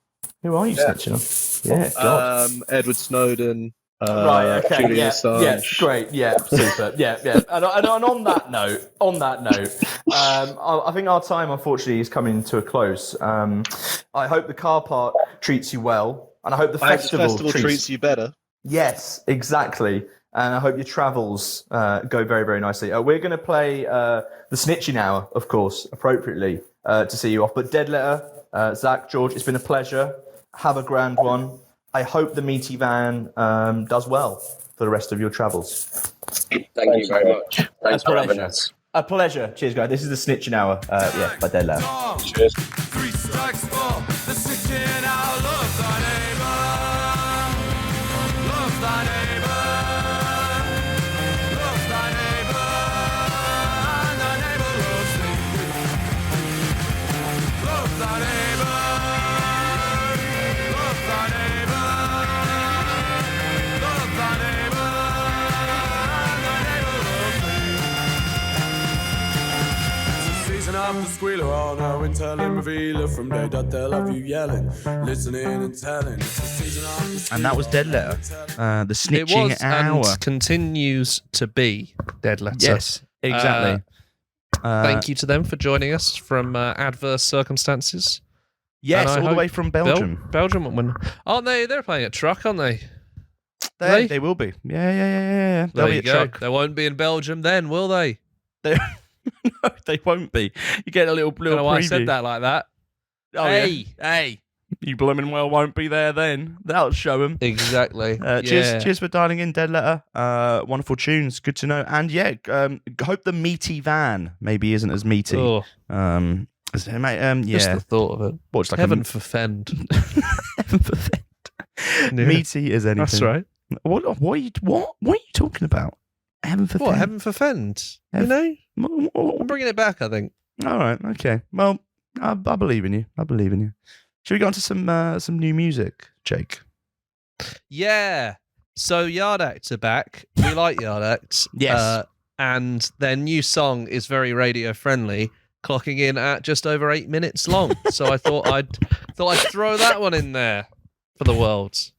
Who are you snitching on? Yeah, God. Edward Snowden. Right, okay, Julian Assange. yeah, great, yeah, super, yeah. And on that note, I think our time, unfortunately, is coming to a close. I hope the car park treats you well, and I hope the festival treats you better. Yes, exactly. And I hope your travels go very, very nicely. We're going to play the Snitching Hour, of course, appropriately, to see you off. But Deadletter, Zach, George, it's been a pleasure. Have a grand one. I hope the meaty van does well for the rest of your travels. Thank you very much. Thanks for having us. A pleasure. Cheers, guys. This is the Snitching Hour. By Deadletter. Cheers. 3 strikes for the snitching out. Love thy neighbor. Love thy neighbor. Love thy neighbor. And thy neighbor loves thee. Love thy neighbor. Love thy neighbor. Love thy neighbor. And thy neighbor loves thee. It's the season of the squealer on her and telling revealer from day that they'll have you yelling, listening and telling. It's the season of the And that was Deadletter, the Snitching It was Hour. and continues to be Deadletter. Yes, exactly. Thank you to them for joining us from adverse circumstances. Yes, And I all the way hope from Belgium. Belgium won't win. Aren't they? They're playing at Truck, aren't they? They will be. Yeah. They'll There be you at go. Truck. They won't be in Belgium then, will they? No, they won't be. You get a little I don't know preview. why I said that like that. Oh, Hey. hey, you blooming well won't be there then. That'll show them. Exactly. Cheers for dialing in, Deadletter. Wonderful tunes, good to know. And hope the meaty van maybe isn't as meaty. Oh, Just the thought of it. What's like Heaven forfend. heaven forfend. Yeah. Meaty as anything. That's right. What are you talking about? Heaven forfend. What? Heaven forfend. You know? I'm bringing it back, I think. All right. Okay. Well, I believe in you. Should we go on to some new music, Jake? Yeah. So Yard Acts are back. We like Yard Acts. Yes. And their new song is very radio friendly, clocking in at just over 8 minutes long. So I thought I'd throw that one in there for the world.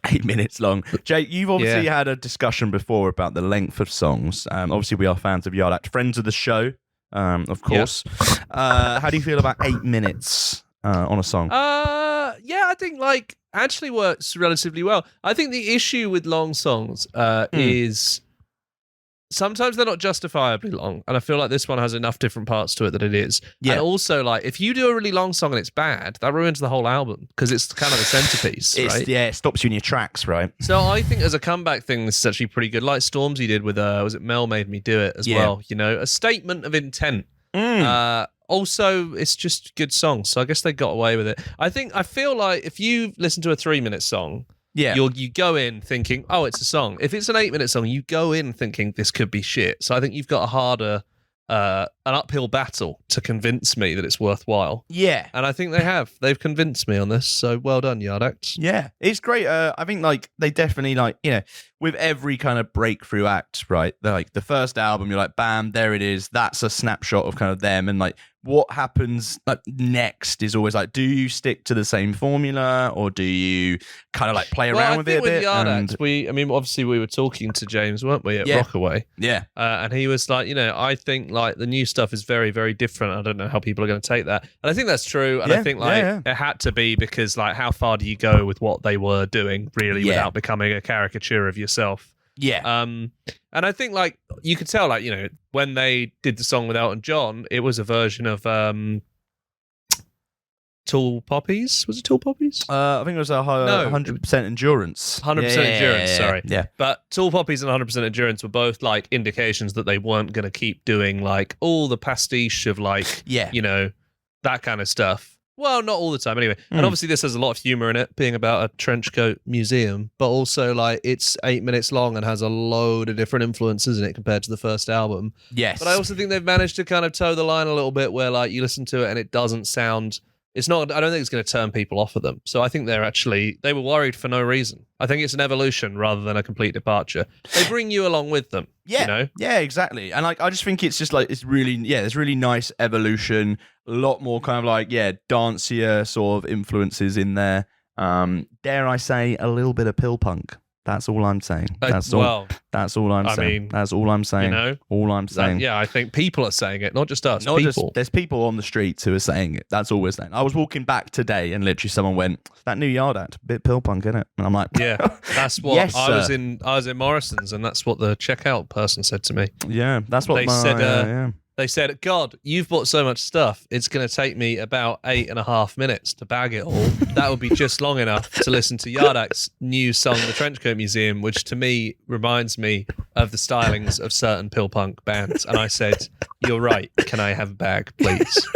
8 minutes long. Jake, you've obviously had a discussion before about the length of songs. Obviously, we are fans of Yard Act, friends of the show, of course. How do you feel about 8 minutes on a song? I think actually works relatively well. I think the issue with long songs is sometimes they're not justifiably long, and I feel like this one has enough different parts to it that it is. Yeah. And also, if you do a really long song and it's bad, that ruins the whole album because it's kind of a centerpiece, right? Yeah, it stops you in your tracks, right? So I think as a comeback thing, this is actually pretty good. Like Stormzy did with, was it Mel Made Me Do It as well? You know, a statement of intent also, it's just good songs, so I guess they got away with it. I feel like if you listen to a 3-minute song, you go in thinking, oh, it's a song. If it's an 8-minute song, you go in thinking this could be shit. So I think you've got a harder, an uphill battle to convince me that it's worthwhile. Yeah. And I think they have. They've convinced me on this, so well done, Yard Act. Yeah, it's great. I think like they definitely with every kind of breakthrough act, right? Like the first album, you're like, bam, there it is. That's a snapshot of kind of them, and like what happens next is always like, do you stick to the same formula or do you kind of like play around with it a bit? With Yard Act, obviously we were talking to James, weren't we, at Rockaway? Yeah. And he was like, I think like the new stuff is very, very different. I don't know how people are going to take that. And I think that's true. And I think like it had to be because like how far do you go with what they were doing really without becoming a caricature of yourself? Yeah. And I think like you could tell like, when they did the song with Elton John, it was a version of Tall Poppies. Was it Tall Poppies? I think it was 100% Endurance. 100% Endurance, sorry. Yeah. But Tall Poppies and 100% Endurance were both like indications that they weren't going to keep doing like all the pastiche of like, that kind of stuff. Well, not all the time anyway. And obviously this has a lot of humor in it, being about a trench coat museum, but also like it's 8 minutes long and has a load of different influences in it compared to the first album. Yes. But I also think they've managed to kind of toe the line a little bit where like you listen to it and it doesn't sound... I don't think it's going to turn people off of them. So I think they were worried for no reason. I think it's an evolution rather than a complete departure. They bring you along with them. Yeah, yeah, exactly. And like, I just think it's just like, there's really nice evolution, a lot more kind of like, dancier sort of influences in there. Dare I say, a little bit of pill punk. That's all I'm saying. That's all I'm saying. That's all I'm saying. All I'm saying. I think people are saying it, not just us. There's people on the streets who are saying it. That's all we're saying. I was walking back today and literally someone went, that new Yard Act, a bit pill punk, isn't it? And I'm like, yeah, that's what yes, I was in Morrison's, and that's what the checkout person said to me. Yeah, that's what they said. They said, God, you've bought so much stuff, it's going to take me about 8.5 minutes to bag it all. That would be just long enough to listen to Yard Act's new song, The Trenchcoat Museum, which to me reminds me of the stylings of certain pill punk bands. And I said, you're right. Can I have a bag, please?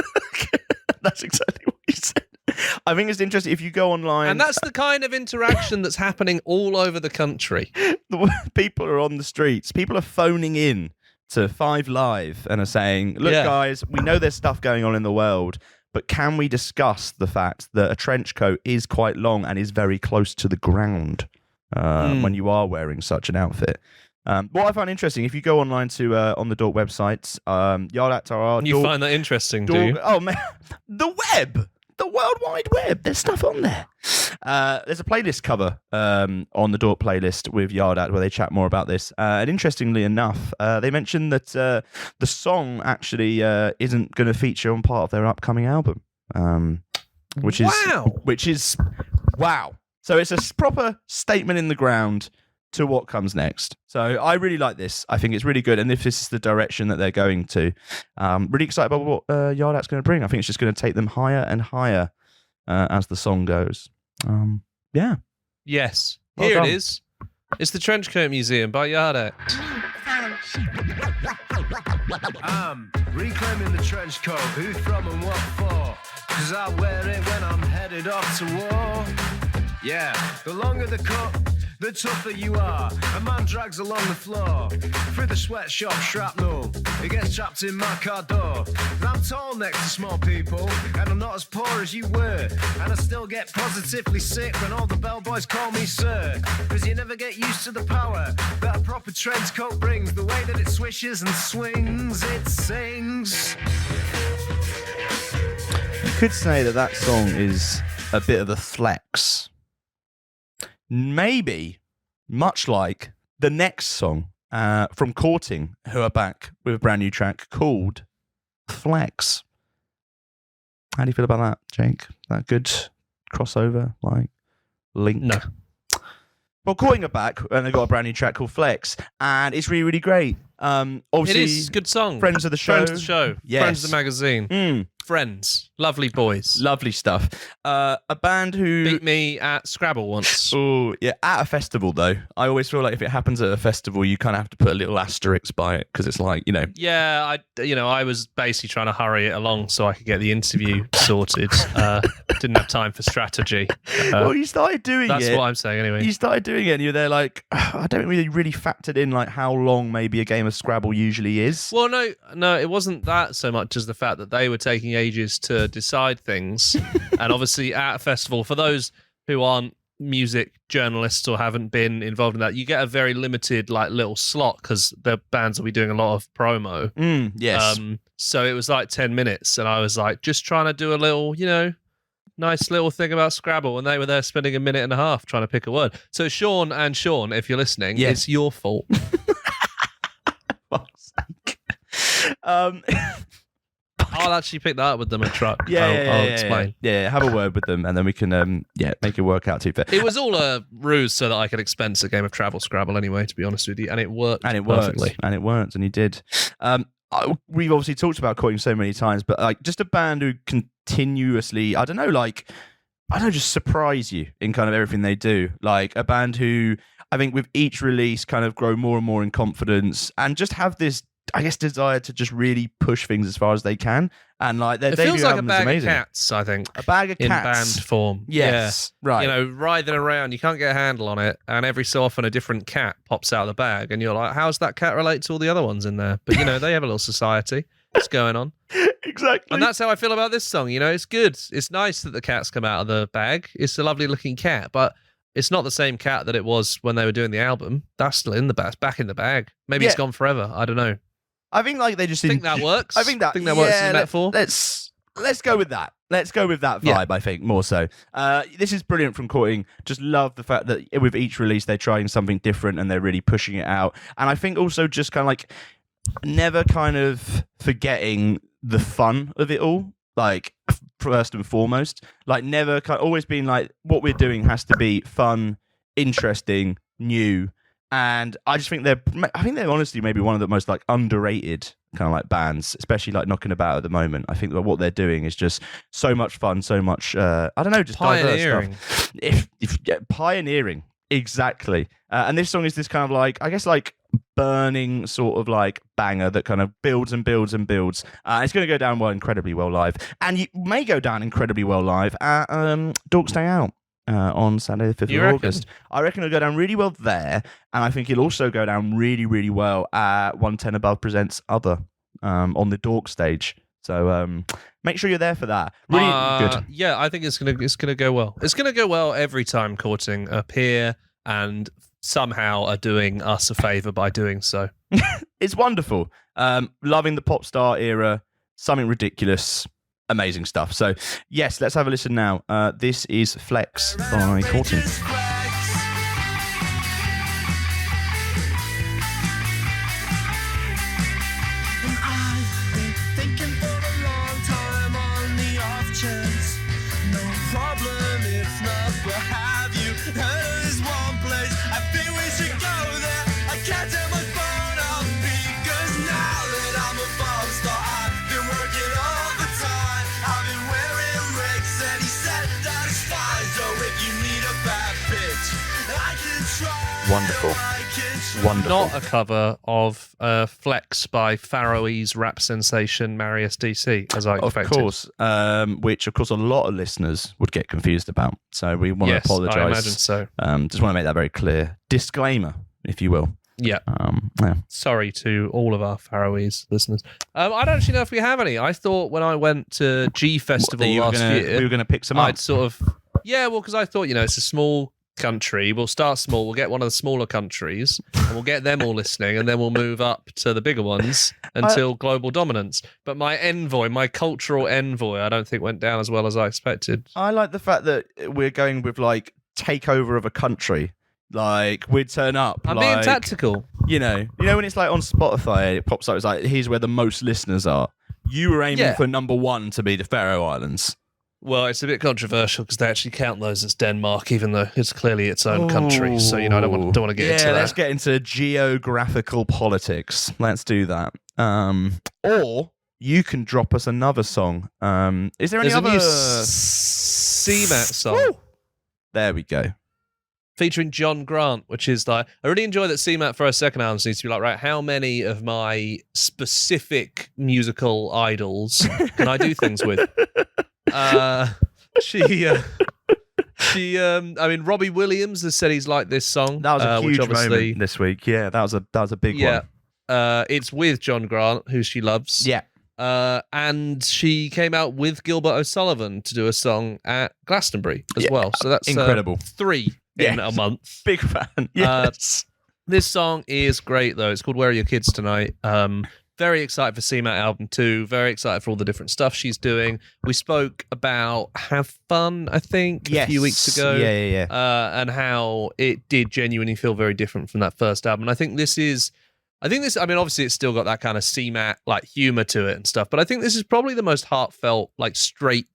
That's exactly what you said. I think it's interesting if you go online. And that's the kind of interaction that's happening all over the country. People are on the streets. People are phoning in to 5 Live and are saying, look, guys, we know there's stuff going on in the world, but can we discuss the fact that a trench coat is quite long and is very close to the ground when you are wearing such an outfit? What I find interesting, if you go online to on the Dork website, Yard Act are... You find that interesting, do you? Oh, man. The web! The World Wide Web. There's stuff on there. There's a playlist cover on the Dork playlist with Yard Act where they chat more about this. And interestingly enough, they mentioned that the song actually isn't going to feature on part of their upcoming album, which is wow. So it's a proper statement in the ground to what comes next. So I really like this. I think it's really good. And if this is the direction that they're going to, really excited about what Yard Act's going to bring. I think it's just going to take them higher and higher as the song goes. Yeah. Yes. Well Here done. it is. It's the Trenchcoat Museum by Yard Act. I'm reclaiming the trench coat. Who from and what for? 'Cause I wear it when I'm headed off to war. Yeah, the longer the cut, the tougher you are. A man drags along the floor through the sweatshop shrapnel. He gets trapped in my car door. And I'm tall next to small people, and I'm not as poor as you were. And I still get positively sick when all the bellboys call me sir. 'Cause you never get used to the power that a proper trench coat brings. The way that it swishes and swings, it sings. You could say that song is a bit of a flex. Maybe much like the next song from Courting, who are back with a brand new track called Flex. How do you feel about that, Jake? That good crossover, like link? No. Well, Courting are back and they've got a brand new track called Flex, and it's really, really great. Obviously, it is a good song. Friends of the show. Friends of the show. Yes. Friends of the magazine. Friends. Lovely boys. Lovely stuff. A band who beat me at Scrabble once. Oh, yeah, at a festival, though. I always feel like if it happens at a festival, you kind of have to put a little asterisk by it because it's like, Yeah, I was basically trying to hurry it along so I could get the interview sorted. Didn't have time for strategy. Well, you started doing that's it. That's what I'm saying anyway. You started doing it and you're there like, I don't really factored in like how long maybe a game of Scrabble usually is. Well, no, it wasn't that so much as the fact that they were taking ages to decide things. And obviously at a festival, for those who aren't music journalists or haven't been involved in that, you get a very limited like little slot because the bands will be doing a lot of promo. Yes. So it was like 10 minutes and I was like just trying to do a little, nice little thing about Scrabble, and they were there spending a minute and a half trying to pick a word. So Sean, if you're listening, it's your fault. Fuck's sake. I'll actually pick that up with them at Truck. I'll explain. Yeah, have a word with them, and then we can make it work out too. It was all a ruse so that I could expense a game of travel Scrabble anyway, to be honest with you, and it worked. Perfectly. And it worked, and you did. We've obviously talked about Courting so many times, but like just a band who continuously, just surprise you in kind of everything they do. Like a band who I think with each release kind of grow more and more in confidence and just have this, I guess, desire to just really push things as far as they can. And like their debut feels like a album bag is amazing. of cats, I think. A bag of in cats. band form. Yes. Yeah. Right. Writhing around, you can't get a handle on it, and every so often a different cat pops out of the bag, and you're like, how's that cat relate to all the other ones in there? But they have a little society. What's going on? Exactly. And that's how I feel about this song. It's good. It's nice that the cats come out of the bag. It's a lovely looking cat, but it's not the same cat that it was when they were doing the album. That's still in the bag, back in the bag. Maybe it's gone forever. I don't know. I think like they just think that works. I think that works as a metaphor. Let's go with that. Let's go with that vibe. Yeah. I think more so. This is brilliant from Courting. Just love the fact that with each release they're trying something different and they're really pushing it out. And I think also just kind of like never kind of forgetting the fun of it all. Like first and foremost, like never kind of always being like what we're doing has to be fun, interesting, new. And I just think they're honestly maybe one of the most like underrated kind of like bands, especially like knocking about at the moment. I think that what they're doing is just so much fun, so much just pioneering. Diverse stuff. Pioneering, exactly. And this song is this kind of like I guess like burning sort of like banger that kind of builds and builds and builds. It's going to go down incredibly well live, and you may go down incredibly well live at Dorks Day Out. On Saturday the 5th of August. I reckon it'll go down really well there, and I think it'll also go down really, really well at 110 Above Presents Other on the Dork stage. So make sure you're there for that. Really good. Yeah, I think it's gonna go well. It's gonna go well every time Courting appear and somehow are doing us a favour by doing so. It's wonderful. Loving the pop star era. Something ridiculous. Amazing stuff. So, yes, let's have a listen now. This is Flex by Courting. Wonderful. Not a cover of Flex by Faroese rap sensation Marius DC, as I expected. Of course, which of course a lot of listeners would get confused about. So we want to apologise. I imagine so. Just want to make that very clear. Disclaimer, if you will. Yeah. Yeah. Sorry to all of our Faroese listeners. I don't actually know if we have any. I thought when I went to G Festival last year, we were going to pick some up. I'd sort of, because I thought, it's a small country. We'll start small. We'll get one of the smaller countries, and we'll get them all listening, and then we'll move up to the bigger ones until global dominance. But my cultural envoy, I don't think went down as well as I expected. I like the fact that we're going with like takeover of a country. Like we'd turn up. I'm being tactical. You know when it's like on Spotify, it pops up. It's like here's where the most listeners are. You were aiming for number one to be the Faroe Islands. Well, it's a bit controversial because they actually count those as Denmark, even though it's clearly its own country. So I don't want to get into that. Let's get into geographical politics. Let's do that. Or you can drop us another song. Is there any There's other... a new CMAT song. Woo! There we go. Featuring John Grant, which is like, I really enjoy that CMAT for a second album needs to be like, right, how many of my specific musical idols can I do things with? I mean, Robbie Williams has said he's liked this song. That was a huge which moment this week. Yeah, that was a big one. It's with John Grant, who she loves. Yeah. And she came out with Gilbert O'Sullivan to do a song at Glastonbury as well. So that's incredible. 3 in a month. Big fan. Yes. This song is great, though. It's called Where Are Your Kids Tonight? Very excited for CMAT album 2. Very excited for all the different stuff she's doing. We spoke about Have Fun, I think, a few weeks ago. Yeah. And how it did genuinely feel very different from that first album. And I think this, I mean, obviously it's still got that kind of CMAT like humor to it and stuff, but I think this is probably the most heartfelt, like straight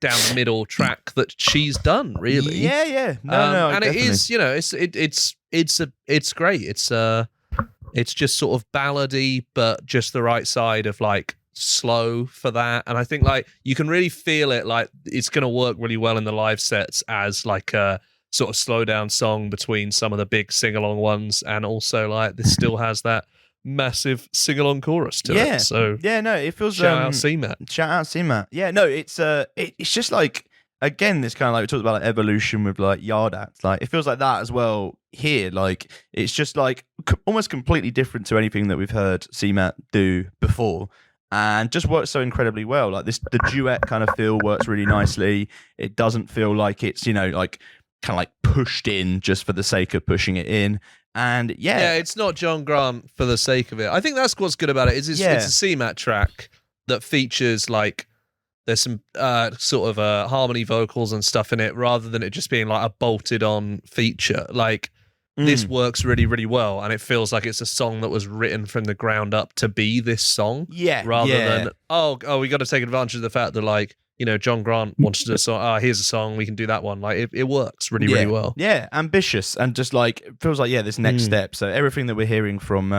down the middle track that she's done, really. Yeah. No, and definitely. it is, you know, it's great. It's just sort of ballady, but just the right side of like slow for that. And I think like you can really feel it, like it's going to work really well in the live sets as like a sort of slow down song between some of the big sing along ones, and also like this still has that massive sing along chorus to it. So no, it feels shout out CMAT. Shout out CMAT. Yeah, no, it's just like, again, this kind of like we talked about like evolution with like Yard Act. Like it feels like that as well here. Like it's just like almost completely different to anything that we've heard CMAT do before, and just works so incredibly well. Like the duet kind of feel works really nicely. It doesn't feel like it's, you know, like kind of like pushed in just for the sake of pushing it in. And yeah, it's not John Grant for the sake of it. I think that's what's good about it. It's a CMAT track that features like there's some sort of harmony vocals and stuff in it, rather than it just being like a bolted on feature. Like this works really, really well, and it feels like it's a song that was written from the ground up to be this song. Rather than we got to take advantage of the fact that like, you know, John Grant wants to do a song. Here's a song, we can do that one. Like it works really, really well. Yeah, ambitious, and just like it feels like this next step. So everything that we're hearing from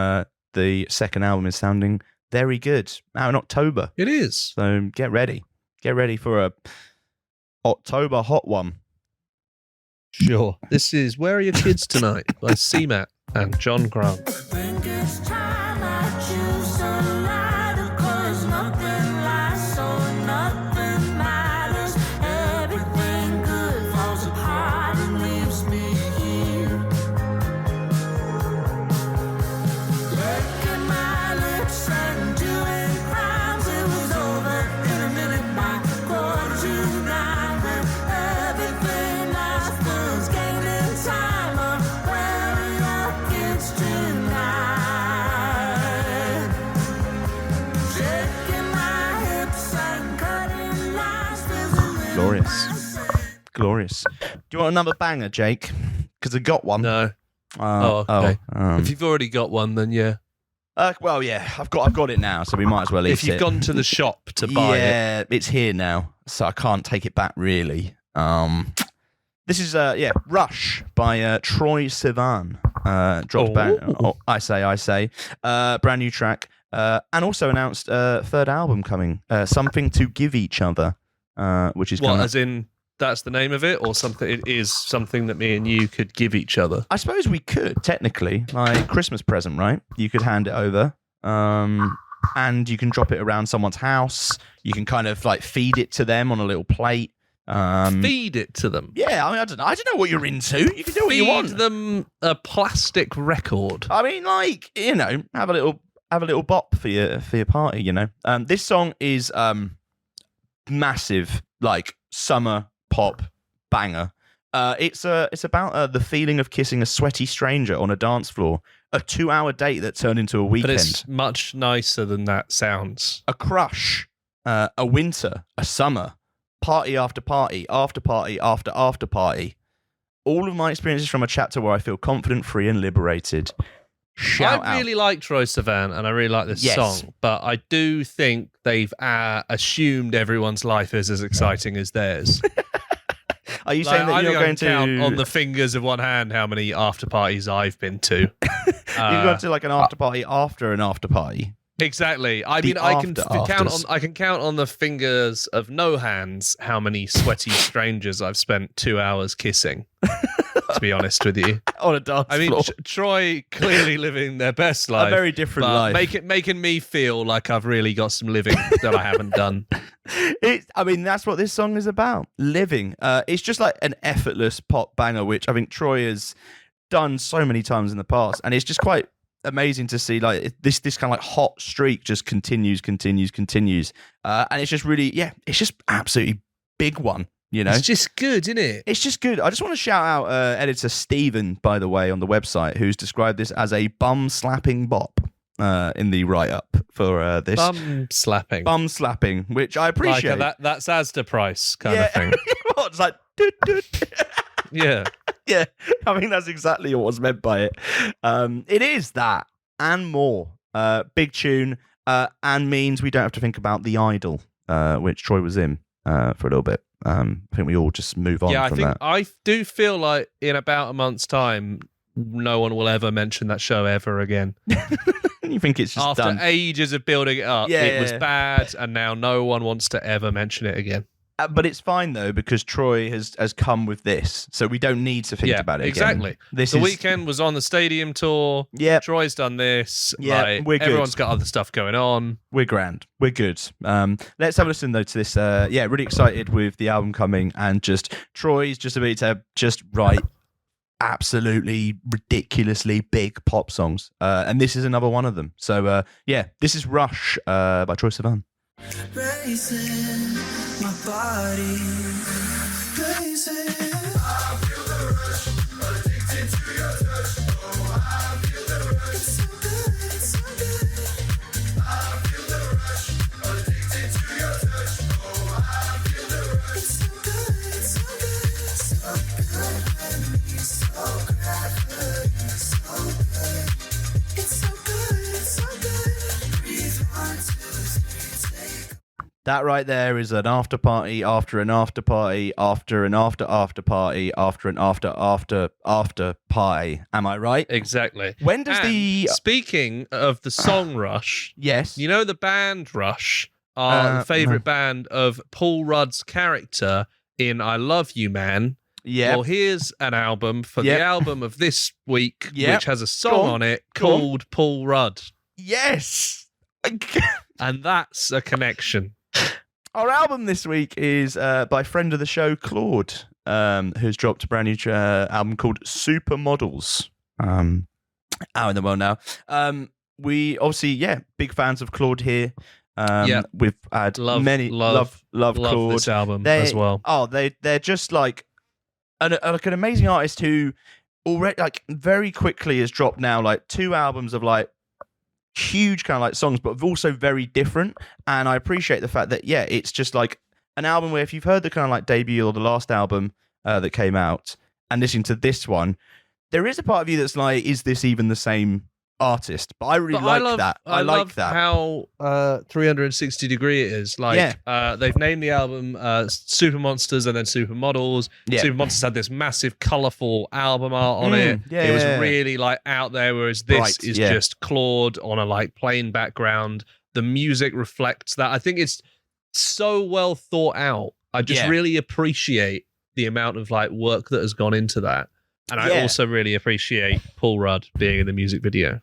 the second album is sounding very good. Out in October, it is. So get ready for a October hot one. Sure. This is Where Are Your Kids Tonight by CMAT and John Grant. I think it's time I choose a lighter, 'cause nothing lasts, so nothing matters. Everything good falls apart and leaves me here. Licking my lips and doing crimes. It was over in a minute by 8:45. And everything I was gaining time. Where are your kids tonight? Shaking my hips and cutting lines. Glorious. Do you want another banger, Jake? Because I got one. No. Okay. If you've already got one, then yeah. Well, yeah, I've got it now, so we might as well eat it. If you've gone to the shop to buy it. Yeah, it's here now, so I can't take it back, really. This is, Rush by Troye Sivan. Dropped back. I say. Brand new track. And also announced third album coming. Something to Give Each Other, which is as in that's the name of it, or something? It is something that me and you could give each other. I suppose we could, technically. Like Christmas present, right? You could hand it over. And you can drop it around someone's house. You can kind of like feed it to them on a little plate. Feed it to them. Yeah, I mean, I don't know what you're into. You can do what you want. Feed them a plastic record. I mean, like, you know, have a little bop for your party. You know, this song is massive, like summer pop banger. It's about the feeling of kissing a sweaty stranger on a dance floor. A 2-hour date that turned into a weekend. But it's much nicer than that sounds. A crush, a winter, a summer, party after party, after party after after party. All of my experiences from a chapter where I feel confident, free, and liberated. Shout out. I really like Troye Sivan, and I really like this song, but I do think they've assumed everyone's life is as exciting as theirs. Are you saying that you're going to count on the fingers of one hand how many after parties I've been to? You've gone to like an after party after an after party. Exactly. I mean, I can count on the fingers of no hands how many sweaty strangers I've spent 2 hours kissing. To be honest with you, on a dance floor. Troy clearly living their best life, a very different life, making me feel like I've really got some living that I haven't done. I mean, that's what this song is about, living. It's just like an effortless pop banger, which I think Troy has done so many times in the past, and it's just quite amazing to see like this kind of like hot streak just continues, and it's just really, it's just absolutely big one. You know, it's just good, isn't it? It's just good. I just want to shout out editor Stephen, by the way, on the website, who's described this as a bum-slapping bop in the write-up for this. Bum-slapping, which I appreciate. Like that's Asda price kind of thing. It's like, doot, doot. Yeah. Yeah, I think that's exactly what was meant by it. It is that and more. Big tune and means we don't have to think about The Idol, which Troy was in for a little bit. I think we all just move on from that. I do feel like in about a month's time, no one will ever mention that show ever again. You think it's just done? After ages of building it up, it was bad, and now no one wants to ever mention it again. But it's fine, though, because Troy has come with this, so we don't need to think about it exactly. again. The Weeknd was on the stadium tour. Yeah, Troy's done this. Yeah, we're good. Everyone's got other stuff going on. We're grand. We're good. Let's have a listen, though, to this. Really excited with the album coming, and just Troy's just about to just write absolutely ridiculously big pop songs. And this is another one of them. So, this is Rush by Troye Sivan. Racing my body, racing. I feel the rush, addicted to your touch. Oh, I feel the rush. It's so good, it's so good. I feel the rush, addicted to your touch. Oh, I feel the rush. It's so good, it's so good. So good, so gravity, so good. It's so good, it's so good. Breathe 1, 2, 3, take. That right there is an after party after an after party after an after party after an after party. Am I right? Exactly. When does Speaking of the song Rush, yes, you know the band Rush are the favourite band of Paul Rudd's character in I Love You Man. Yeah. Well, here's an album for the album of this week, which has a song on it called Paul Rudd. Yes. And that's a connection. Our album this week is by friend of the show, Claud, who's dropped a brand new album called Supermodels. Out in the world now. We obviously, big fans of Claud here. We've had love Claud. This album as well. Oh, they're just like an amazing artist who already like very quickly has dropped now like 2 albums of like huge kind of like songs, but also very different. And I appreciate the fact that it's just like an album where if you've heard the kind of like debut or the last album that came out and listening to this one, there is a part of you that's like, is this even the same artist? But I really like that. I like that. How 360 degree it is. Like they've named the album Super Monsters and then Supermodels. Super Monsters had this massive colourful album art on it. It was really like out there, whereas this is just Claud on a like plain background. The music reflects that. I think it's so well thought out. I just really appreciate the amount of like work that has gone into that. And I also really appreciate Paul Rudd being in the music video.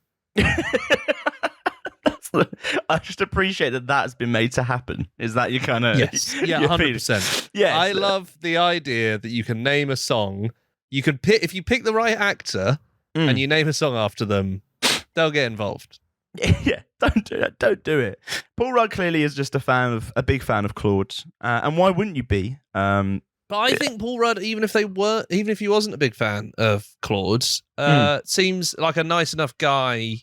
I just appreciate that that's been made to happen. Is that you kind of... Yes. Yeah, 100%. Yes. I love the idea that you can name a song. You can pick, if you pick the right actor and you name a song after them, they'll get involved. Yeah, don't do that. Don't do it. Paul Rudd clearly is just a big fan of Claud. And why wouldn't you be? But I think Paul Rudd, even if he wasn't a big fan of Claude's, seems like a nice enough guy.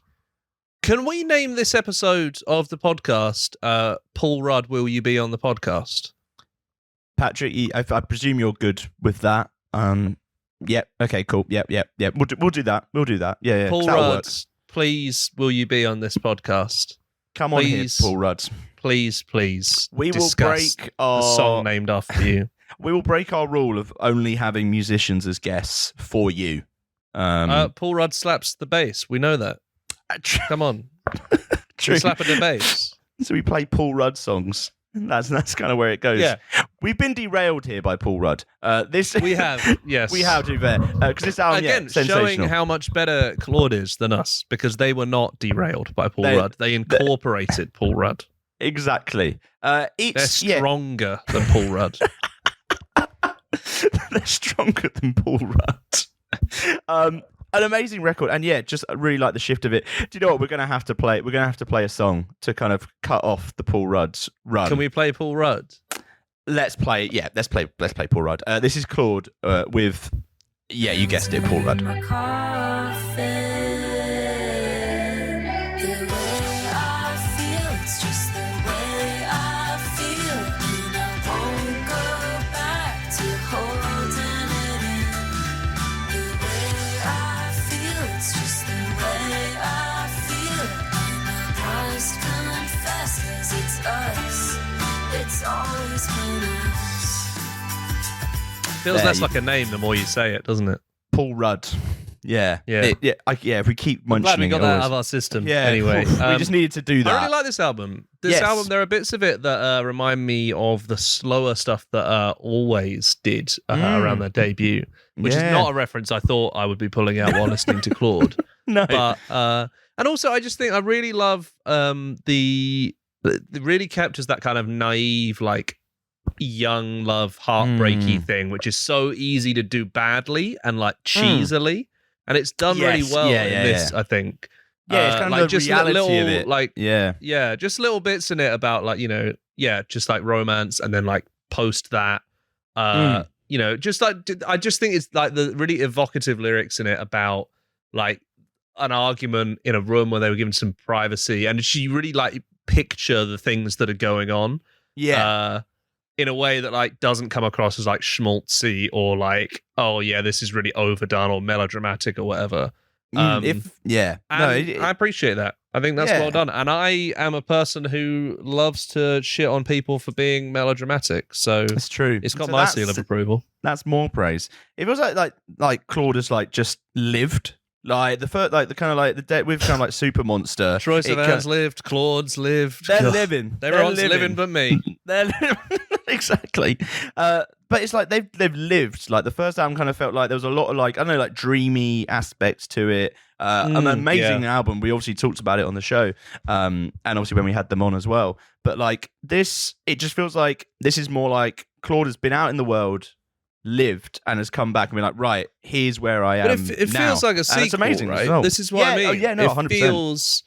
Can we name this episode of the podcast, Paul Rudd, Will You Be on the Podcast? Patrick, I presume you're good with that. Yep. Okay, cool. Yep. We'll do that. Yeah. Paul Rudd, please, will you be on this podcast? Come on here, Paul Rudd. Please. We will break the song named after you. We will break our rule of only having musicians as guests for you. Paul Rudd slaps the bass. We know that. Come on. True. Slapping the bass. So we play Paul Rudd songs. That's kind of where it goes. Yeah. We've been derailed here by Paul Rudd. We have, yes. We have, to be fair. Because this album, Again, yeah, showing how much better Claud is than us, because they were not derailed by Paul Rudd. They incorporated Paul Rudd. Exactly. They're stronger than Paul Rudd. They're stronger than Paul Rudd. An amazing record, and yeah, just really like the shift of it. Do you know what we're going to have to play? We're going to have to play a song to kind of cut off the Paul Rudd's run. Can we play Paul Rudd? Let's play. Yeah, let's play Paul Rudd. This is Claud with, yeah, you guessed it, Paul Rudd. Feels less like a name the more you say it, doesn't it? Paul Rudd. Yeah. Yeah. If we keep mentioning Glad we got it, that out of our system. Yeah. Anyway, we just needed to do that. I really like this album. This album, there are bits of it that remind me of the slower stuff that Always did around their debut, which is not a reference I thought I would be pulling out while listening to Claud. No. But and also, I just think I really love it really captures that kind of naive, like, young love heartbreaky thing, which is so easy to do badly and like cheesily, and it's done really well in this. I think it's kind of like the just reality little of it. like just little bits in it about, like, just like romance, and then like post that just like, I just think it's like the really evocative lyrics in it about like an argument in a room where they were given some privacy, and she really like picture the things that are going on in a way that like doesn't come across as like schmaltzy or like, oh yeah, this is really overdone or melodramatic or whatever. I appreciate that. I think that's well done. And I am a person who loves to shit on people for being melodramatic. So it's true. It's got my seal of approval. That's more praise. It was like Claud has like just lived. Like the first, like the kind of like with kind of like Super Monster. Troye Sivan's lived, Claude's lived. They're living. They're living, but me. They're exactly. But it's like they've lived. Like the first album kind of felt like there was a lot of like, I don't know, like dreamy aspects to it. An amazing album. We obviously talked about it on the show, and obviously when we had them on as well. But like this, it just feels like this is more like Claud has been out in the world, lived, and has come back and been like, right, here's where I am. But it feels like a sequel, it's amazing, right? well. This is what I mean. Oh yeah, no, 100%.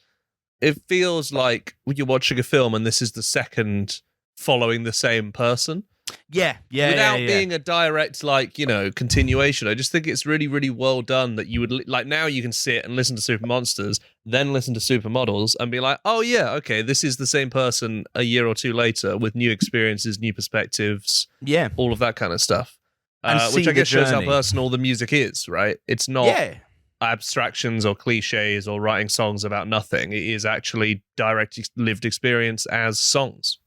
It feels like you're watching a film and this is the second following the same person. Yeah. Without being a direct, like, continuation. I just think it's really, really well done that you would, like, now you can sit and listen to Super Monsters, then listen to Supermodels and be like, oh yeah, okay, this is the same person a year or two later with new experiences, new perspectives, all of that kind of stuff. Which I guess shows how personal the music is, right? It's not abstractions or cliches or writing songs about nothing. It is actually direct lived experience as songs.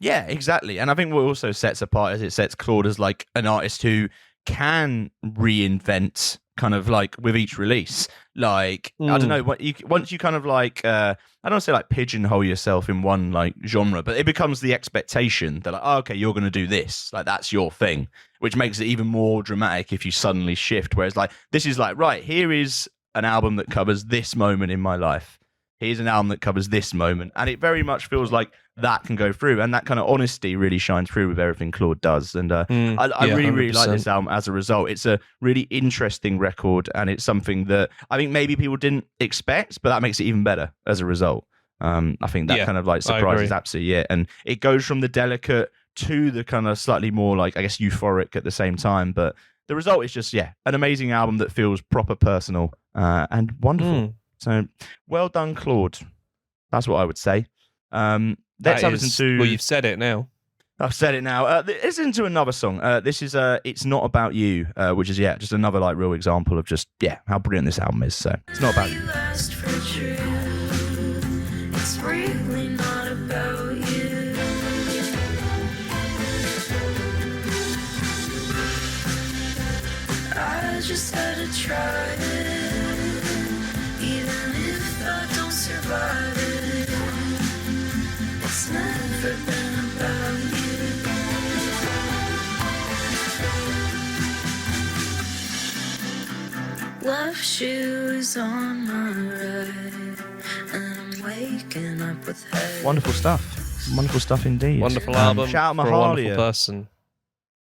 Yeah, exactly. And I think what also sets apart is it sets Claud as like an artist who can reinvent kind of like with each release. Like, I don't know, once you kind of like, I don't want to say like pigeonhole yourself in one like genre, but it becomes the expectation that like, oh, okay, you're going to do this. Like, that's your thing, which makes it even more dramatic if you suddenly shift. Whereas like, this is like, right, here is an album that covers this moment in my life. Here's an album that covers this moment. And it very much feels like that can go through. And that kind of honesty really shines through with everything Claud does. And I really, really like this album as a result. It's a really interesting record. And it's something that I think maybe people didn't expect, but that makes it even better as a result. I think that kind of like surprise is absolutely it. And it goes from the delicate to the kind of slightly more like, I guess, euphoric at the same time. But the result is just, an amazing album that feels proper personal and wonderful. So, well done, Claud. That's what I would say. Let's listen to... Well, you've said it now. I've said it now. Let's listen to another song. This is It's Not About You, which is, just another like real example of just, how brilliant this album is. So, It's Not About You. It's really not about you. I just had to try it. Even if I don't survive it, love shoes on my right, and I'm waking up with head. Wonderful stuff. Wonderful stuff indeed. Wonderful album. Shout out for a wonderful Mahalia. person.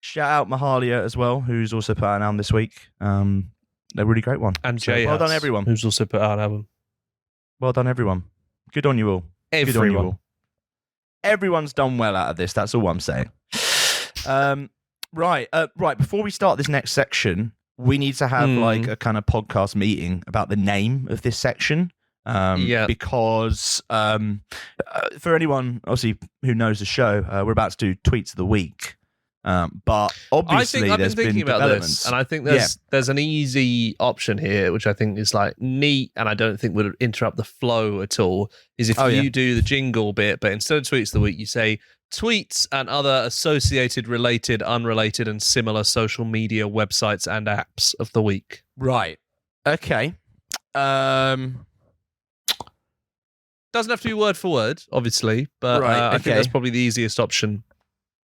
Shout out Mahalia as well, who's also put out an album this week. A really great one. And So Jay well done, everyone. who's also put out an album. Well done, everyone. Good on you all. Good on you Everyone. all. Everyone's done well out of this. That's all I'm saying. Right. Before we start this next section, we need to have like a kind of podcast meeting about the name of this section. Because for anyone obviously who knows the show, we're about to do tweets of the week. But obviously, I've there's been thinking about developments. this, and I think there's an easy option here, which I think is like neat, and I don't think would interrupt the flow at all. Is if you do the jingle bit, but instead of tweets of the week, you say tweets and other associated, related, unrelated, and similar social media websites and apps of the week. Right. Okay. Doesn't have to be word for word, obviously, but I think that's probably the easiest option.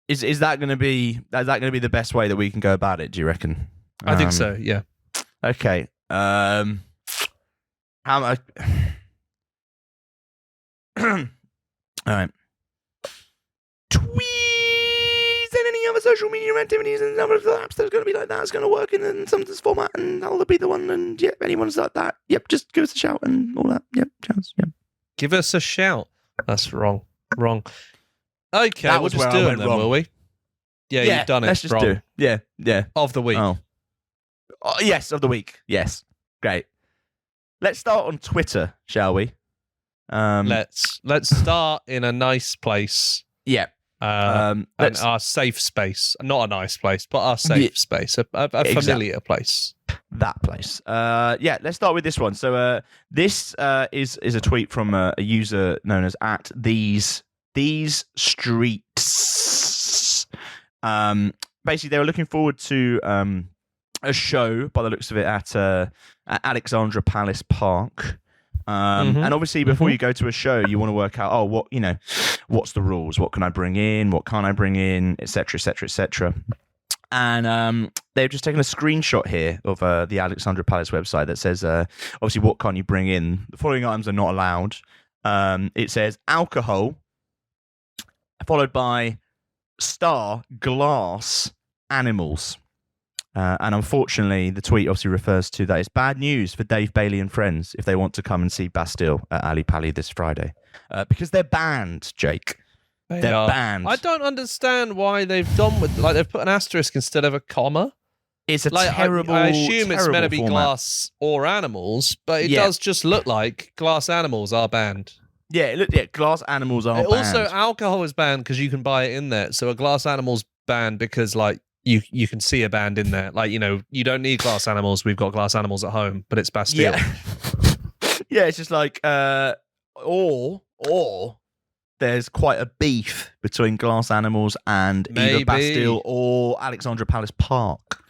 Is that going to be the best way that we can go about it? Do you reckon? I think so. Yeah. Okay. How much? All right. Tweets and any other social media activities and number of apps that's going to be like that. It's going to work in some format, and that'll be the one. And yeah, anyone's like that. Yep, just give us a shout and all that. Yep, chance. Yep. Give us a shout. That's wrong. Okay, That we'll was just where do I it went then, wrong. will we? Yeah, you've done it. Let's just wrong. do it. Yeah. Of the week. Oh, yes, of the week. Yes, great. Let's start on Twitter, shall we? Let's start in a nice place. Yeah. And our safe space. Not a nice place, but our safe space. A familiar place. That place. Let's start with this one. So this is a tweet from a user known as @these streets. Basically, they were looking forward to a show, by the looks of it, at Alexandra Palace Park. And obviously, before you go to a show, you want to work out, what's the rules? What can I bring in? What can't I bring in? Etc. Etc. Etc. And they've just taken a screenshot here of the Alexandra Palace website that says, obviously, what can't you bring in? The following items are not allowed. It says alcohol, followed by glass animals. And unfortunately, the tweet obviously refers to that it's bad news for Dave Bailey and friends if they want to come and see Bastille at Ali Pali this Friday. Because they're banned, Jake. They're banned. I don't understand why they've done with they've put an asterisk instead of a comma. It's a terrible. I assume it's meant to be format. glass or animals, but it does just look like glass animals are banned. Yeah, glass animals are banned. Also, alcohol is banned because you can buy it in there. So a glass animal's banned because you can see a band in there. You don't need glass animals. We've got glass animals at home, but it's Bastille. Yeah, it's just like or there's quite a beef between glass animals and either Bastille or Alexandra Palace Park.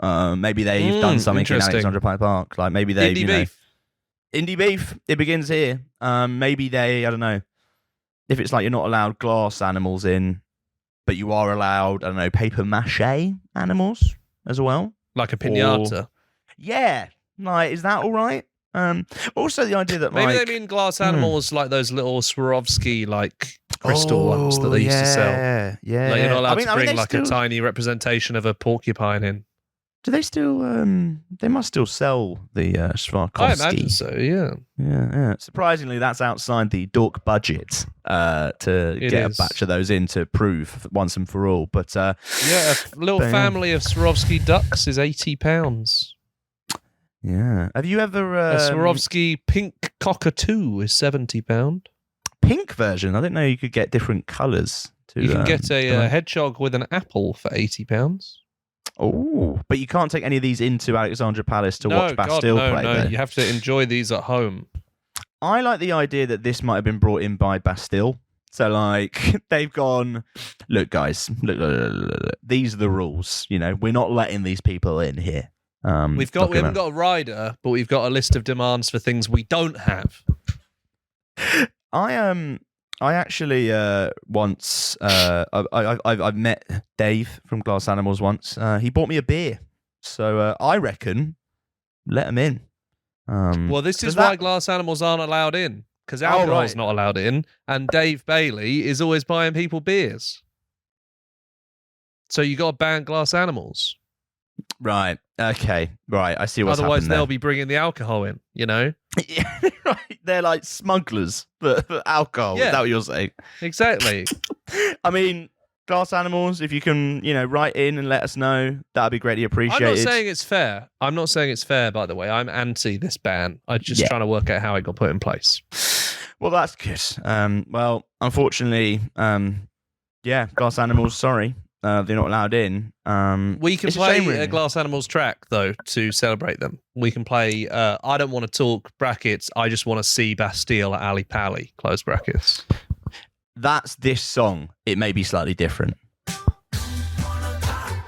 Maybe they've done something in Alexandra Palace Park. Like maybe they indie beef. It begins here. Maybe they, I don't know, if it's like you're not allowed glass animals in, but you are allowed, I don't know, paper mache animals as well. Like a piñata. Yeah. Like, is that all right? Also, the idea that maybe they mean glass animals like those little Swarovski crystal ones that they used to sell. Yeah. Like you're not allowed to bring a tiny representation of a porcupine in. Do they still? They must still sell the Swarovski. I imagine so. Yeah. Yeah. Surprisingly, that's outside the dork budget to get a batch of those in to prove once and for all. But a little family of Swarovski ducks is £80. Yeah. Have you ever a Swarovski pink cockatoo is £70. Pink version? I didn't know you could get different colours. You can get a hedgehog with an apple for £80. Oh, but you can't take any of these into Alexandra Palace to watch Bastille play. No, you have to enjoy these at home. I like the idea that this might have been brought in by Bastille. So, they've gone, look, guys, look, these are the rules. We're not letting these people in here. We haven't got a rider, but we've got a list of demands for things we don't have. I actually once I've met Dave from Glass Animals once. He bought me a beer, so I reckon let them in. Well, this is why glass animals aren't allowed in, because alcohol's not allowed in, and Dave Bailey is always buying people beers. So you got to ban glass animals. Right. Okay. Right. I see what's Otherwise, happened there. they'll be bringing the alcohol in, you know? Yeah, right. They're like smugglers for alcohol. Yeah. Is that what you're saying? Exactly. I mean, glass animals, if you can, write in and let us know, that'd be greatly appreciated. I'm not saying it's fair. I'm not saying it's fair, by the way. I'm anti this ban. I'm just trying to work out how it got put in place. Well, that's good. Well, unfortunately, glass animals, sorry. They're not allowed in. We can play a Glass Animals track, though, to celebrate them. We can play I Don't Want to Talk, brackets, I Just Want to See Bastille at Ali Pally, close brackets. That's this song. It may be slightly different.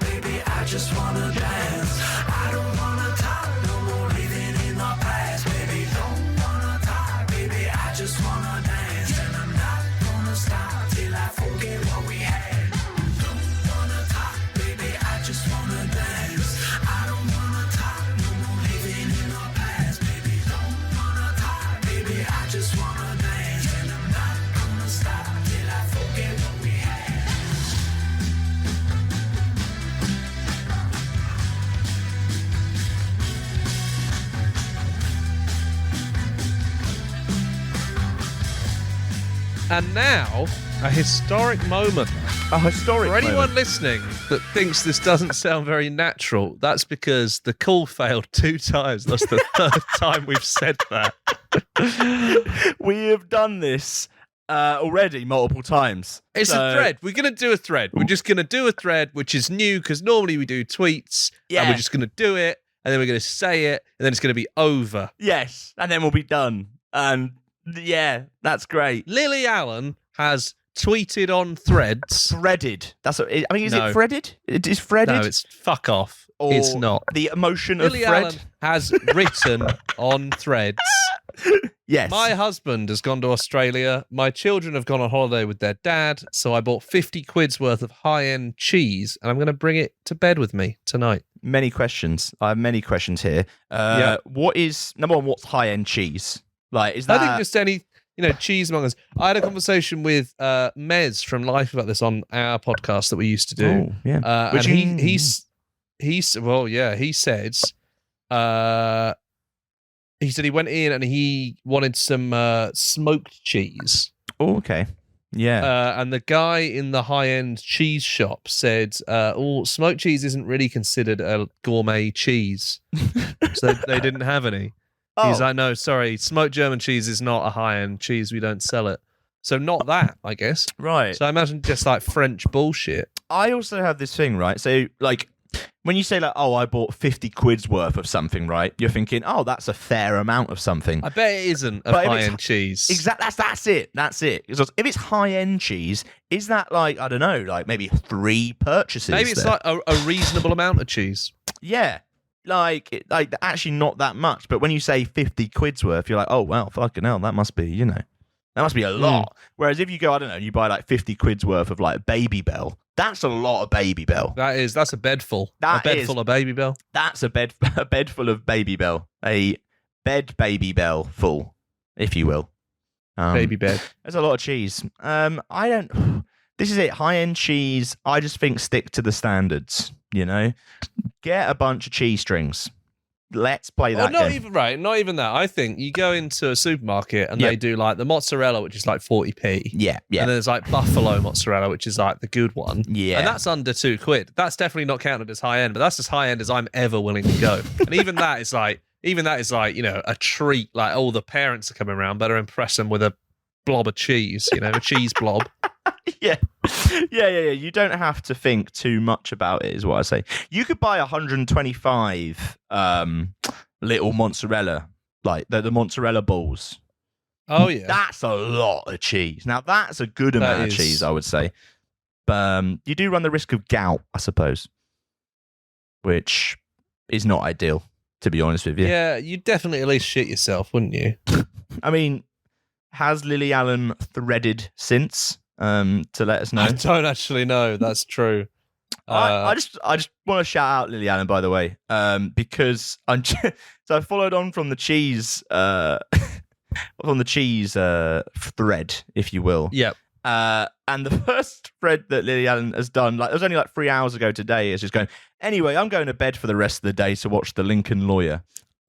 Baby, I just wanna dance. I don't wanna talk no more, living in the past. Baby, don't wanna talk. Baby, I just wanna dance. And I'm not gonna stop till I forget what we had. Don't wanna talk, baby, I just wanna dance. I don't wanna talk no more, living in the past. Baby, don't wanna talk. Baby, I just wanna dance. And I'm not gonna stop till I forget what we had. And now, a historic moment. A historic For anyone moment. listening that thinks this doesn't sound very natural, that's because the call failed 2 times. That's the 3rd time we've said that. We have done this already multiple times. It's a thread. We're going to do a thread. We're just going to do a thread, which is new because normally we do tweets. Yeah. And we're just going to do it, and then we're going to say it, and then it's going to be over. Yes, and then we'll be done. And yeah, that's great. Lily Allen has tweeted on Threads. Threaded. That's what, I mean, is No. it threaded? It is threaded? No, it's fuck off. Or It's not. The emotion Lily of thread? Allen has written on Threads. Yes. My husband has gone to Australia. My children have gone on holiday with their dad. So I bought 50 quid's worth of high-end cheese, and I'm going to bring it to bed with me tonight. Many questions. I have many questions here. What is, number one, what's high-end cheese? Like, is that... I think just any, cheesemongers. I had a conversation with Mez from Life about this on our podcast that we used to do. Oh, yeah. And he said he went in and he wanted some smoked cheese. Oh, okay. Yeah. And the guy in the high-end cheese shop said, smoked cheese isn't really considered a gourmet cheese. So they didn't have any. He's like, no, sorry, smoked German cheese is not a high-end cheese. We don't sell it. So not that, I guess. Right. So I imagine just like French bullshit. I also have this thing, right? So, like, when you say, like, oh, I bought 50 quid's worth of something, right? You're thinking, oh, that's a fair amount of something. I bet it isn't a But if high-end cheese. Exactly. That's it. Because if it's high-end cheese, is that, like, I don't know, like maybe 3 purchases? Maybe it's there? like a reasonable amount of cheese. Yeah. Like actually not that much. But when you say 50 quid's worth, you're like, oh, well, fucking hell, that must be, that must be a lot. Whereas if you go, I don't know, you buy like 50 quid's worth of like Baby Bell, that's a lot of Baby Bell. That's a bed full. That a bed is. full of Baby Bell. That's a bed full of Baby Bell. A bed Baby Bell full, if you will. Baby bed. There's a lot of cheese. This is it. High-end cheese, I just think stick to the standards, Get a bunch of cheese strings. Let's play that game. Not even that. I think you go into a supermarket and Yeah. they do like the mozzarella, which is like 40p. Yeah. And then there's like buffalo mozzarella, which is like the good one. Yeah. And that's under 2 quid. That's definitely not counted as high end, but that's as high end as I'm ever willing to go. And even that is like, a treat. Like, oh, the parents are coming around, better impress them with a blob of cheese, a cheese blob. Yeah. You don't have to think too much about it, is what I say. You could buy 125 little mozzarella, like the mozzarella balls. Oh, yeah. That's a lot of cheese. Now, that's a good amount of cheese, I would say. But you do run the risk of gout, I suppose, which is not ideal, to be honest with you. Yeah, you'd definitely at least shit yourself, wouldn't you? I mean, has Lily Allen threaded since? To let us know. I don't actually know. That's true. I just want to shout out Lily Allen, by the way, because so I followed on from the cheese thread, if you will. Yep. And the first thread that Lily Allen has done, it was only 3 hours ago today, is just going, anyway, I'm going to bed for the rest of the day to watch The Lincoln Lawyer.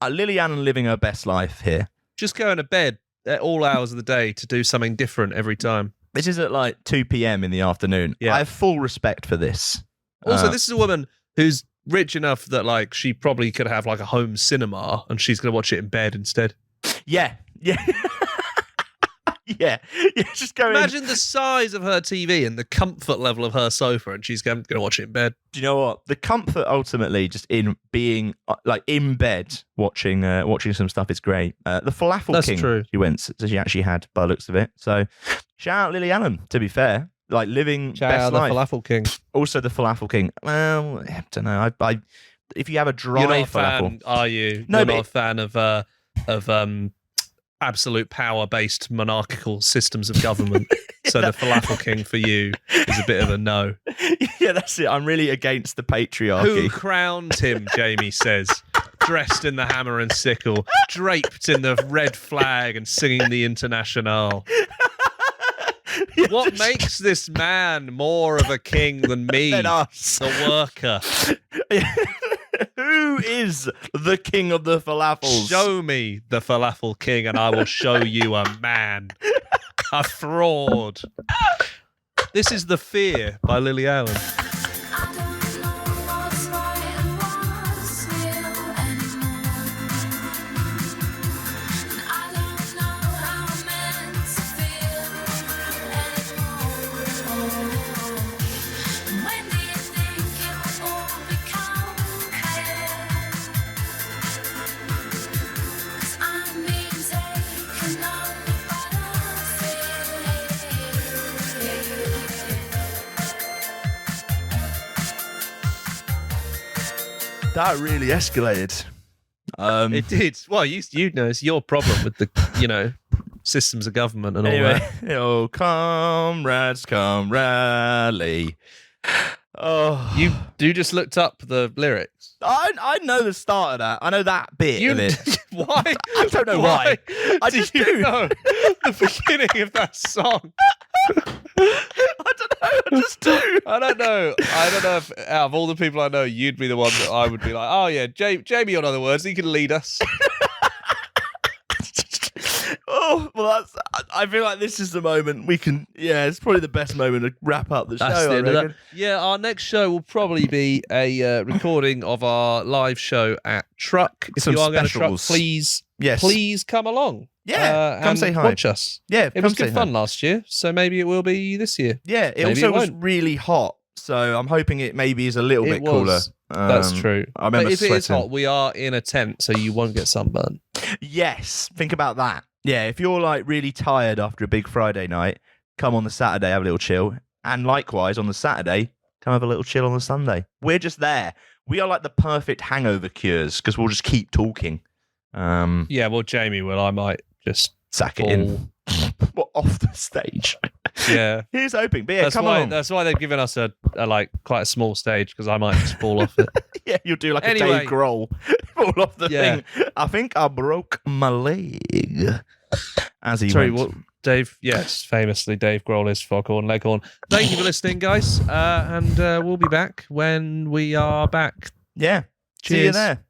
Lily Allen living her best life here. Just going to bed at all hours of the day to do something different every time. This is at 2 p.m. in the afternoon. Yeah. I have full respect for this. Also, this is a woman who's rich enough that she probably could have a home cinema and she's going to watch it in bed instead. Yeah. Yeah, just go. Imagine the size of her TV and the comfort level of her sofa, and she's going to watch it in bed. Do you know what? The comfort ultimately just in being in bed watching some stuff is great. The falafel That's king. True. She actually had by the looks of it. So shout out Lily Allen. To be fair, living Shout best out the life. falafel king. Also the falafel king. Well, I don't know. I if you have a dry You're not a falafel, fan, are you? No, You're but not a fan of absolute power-based monarchical systems of government. So the falafel king for you is a bit of a no. Yeah, that's it. I'm really against the patriarchy. Who crowned him, Jamie says, dressed in the hammer and sickle, draped in the red flag and singing the Internationale. What makes this man more of a king than me, Than us. the worker? Who is the king of the falafels? Show me the falafel king and I will show you a man. A fraud. This is The Fear by Lily Allen. I don't know what's right and what's real anymore. And I don't know how I'm meant to feel anymore. When do you think it will all become clear? 'Cause I'm being taken over by the fear. That really escalated. It did. Well, you know, it's your problem with the, systems of government and all Anyway, that. oh, comrades, come rally. Oh, You just looked up the lyrics. I know the start of that. I know that bit of it. Why? I don't know why. I just you do. know the beginning of that song? I don't know. I just do. I don't know if out of all the people I know, you'd be the one that I would be like, oh yeah, Jamie, in other words, he can lead us. Oh, well, I feel like this is the moment we can. Yeah, it's probably the best moment to wrap up the show. That's the I end of that. reckon. Yeah, our next show will probably be a recording of our live show at Truck. If Some you are going to specials. Truck, please come along. Yeah, come and say hi. Watch us. Yeah, It was good fun last year, so maybe it will be this year. Yeah, it Maybe also it was won't. really hot, so I'm hoping it maybe is a little bit It was. cooler. That's true. I remember But if it is sweating. hot, we are in a tent, so you won't get sunburn. Yes, think about that. Yeah, if you're really tired after a big Friday night, come on the Saturday, have a little chill. And likewise, on the Saturday, come have a little chill on the Sunday. We're just there. We are like the perfect hangover cures because we'll just keep talking. Yeah, well, Jamie will. I might just Sack it in. What, off the stage? Yeah. Here's hoping. But yeah, come on. That's why they've given us a quite a small stage, because I might just fall off it. Yeah, you'll do a Anyway. Dave Grohl. Fall off the Yeah. thing. I think I broke my leg. As he Sorry, went. what Dave? Yes, famously, Dave Grohl is Foghorn Leghorn. Thank you for listening, guys, and we'll be back when we are back. Yeah. See you Cheers. there.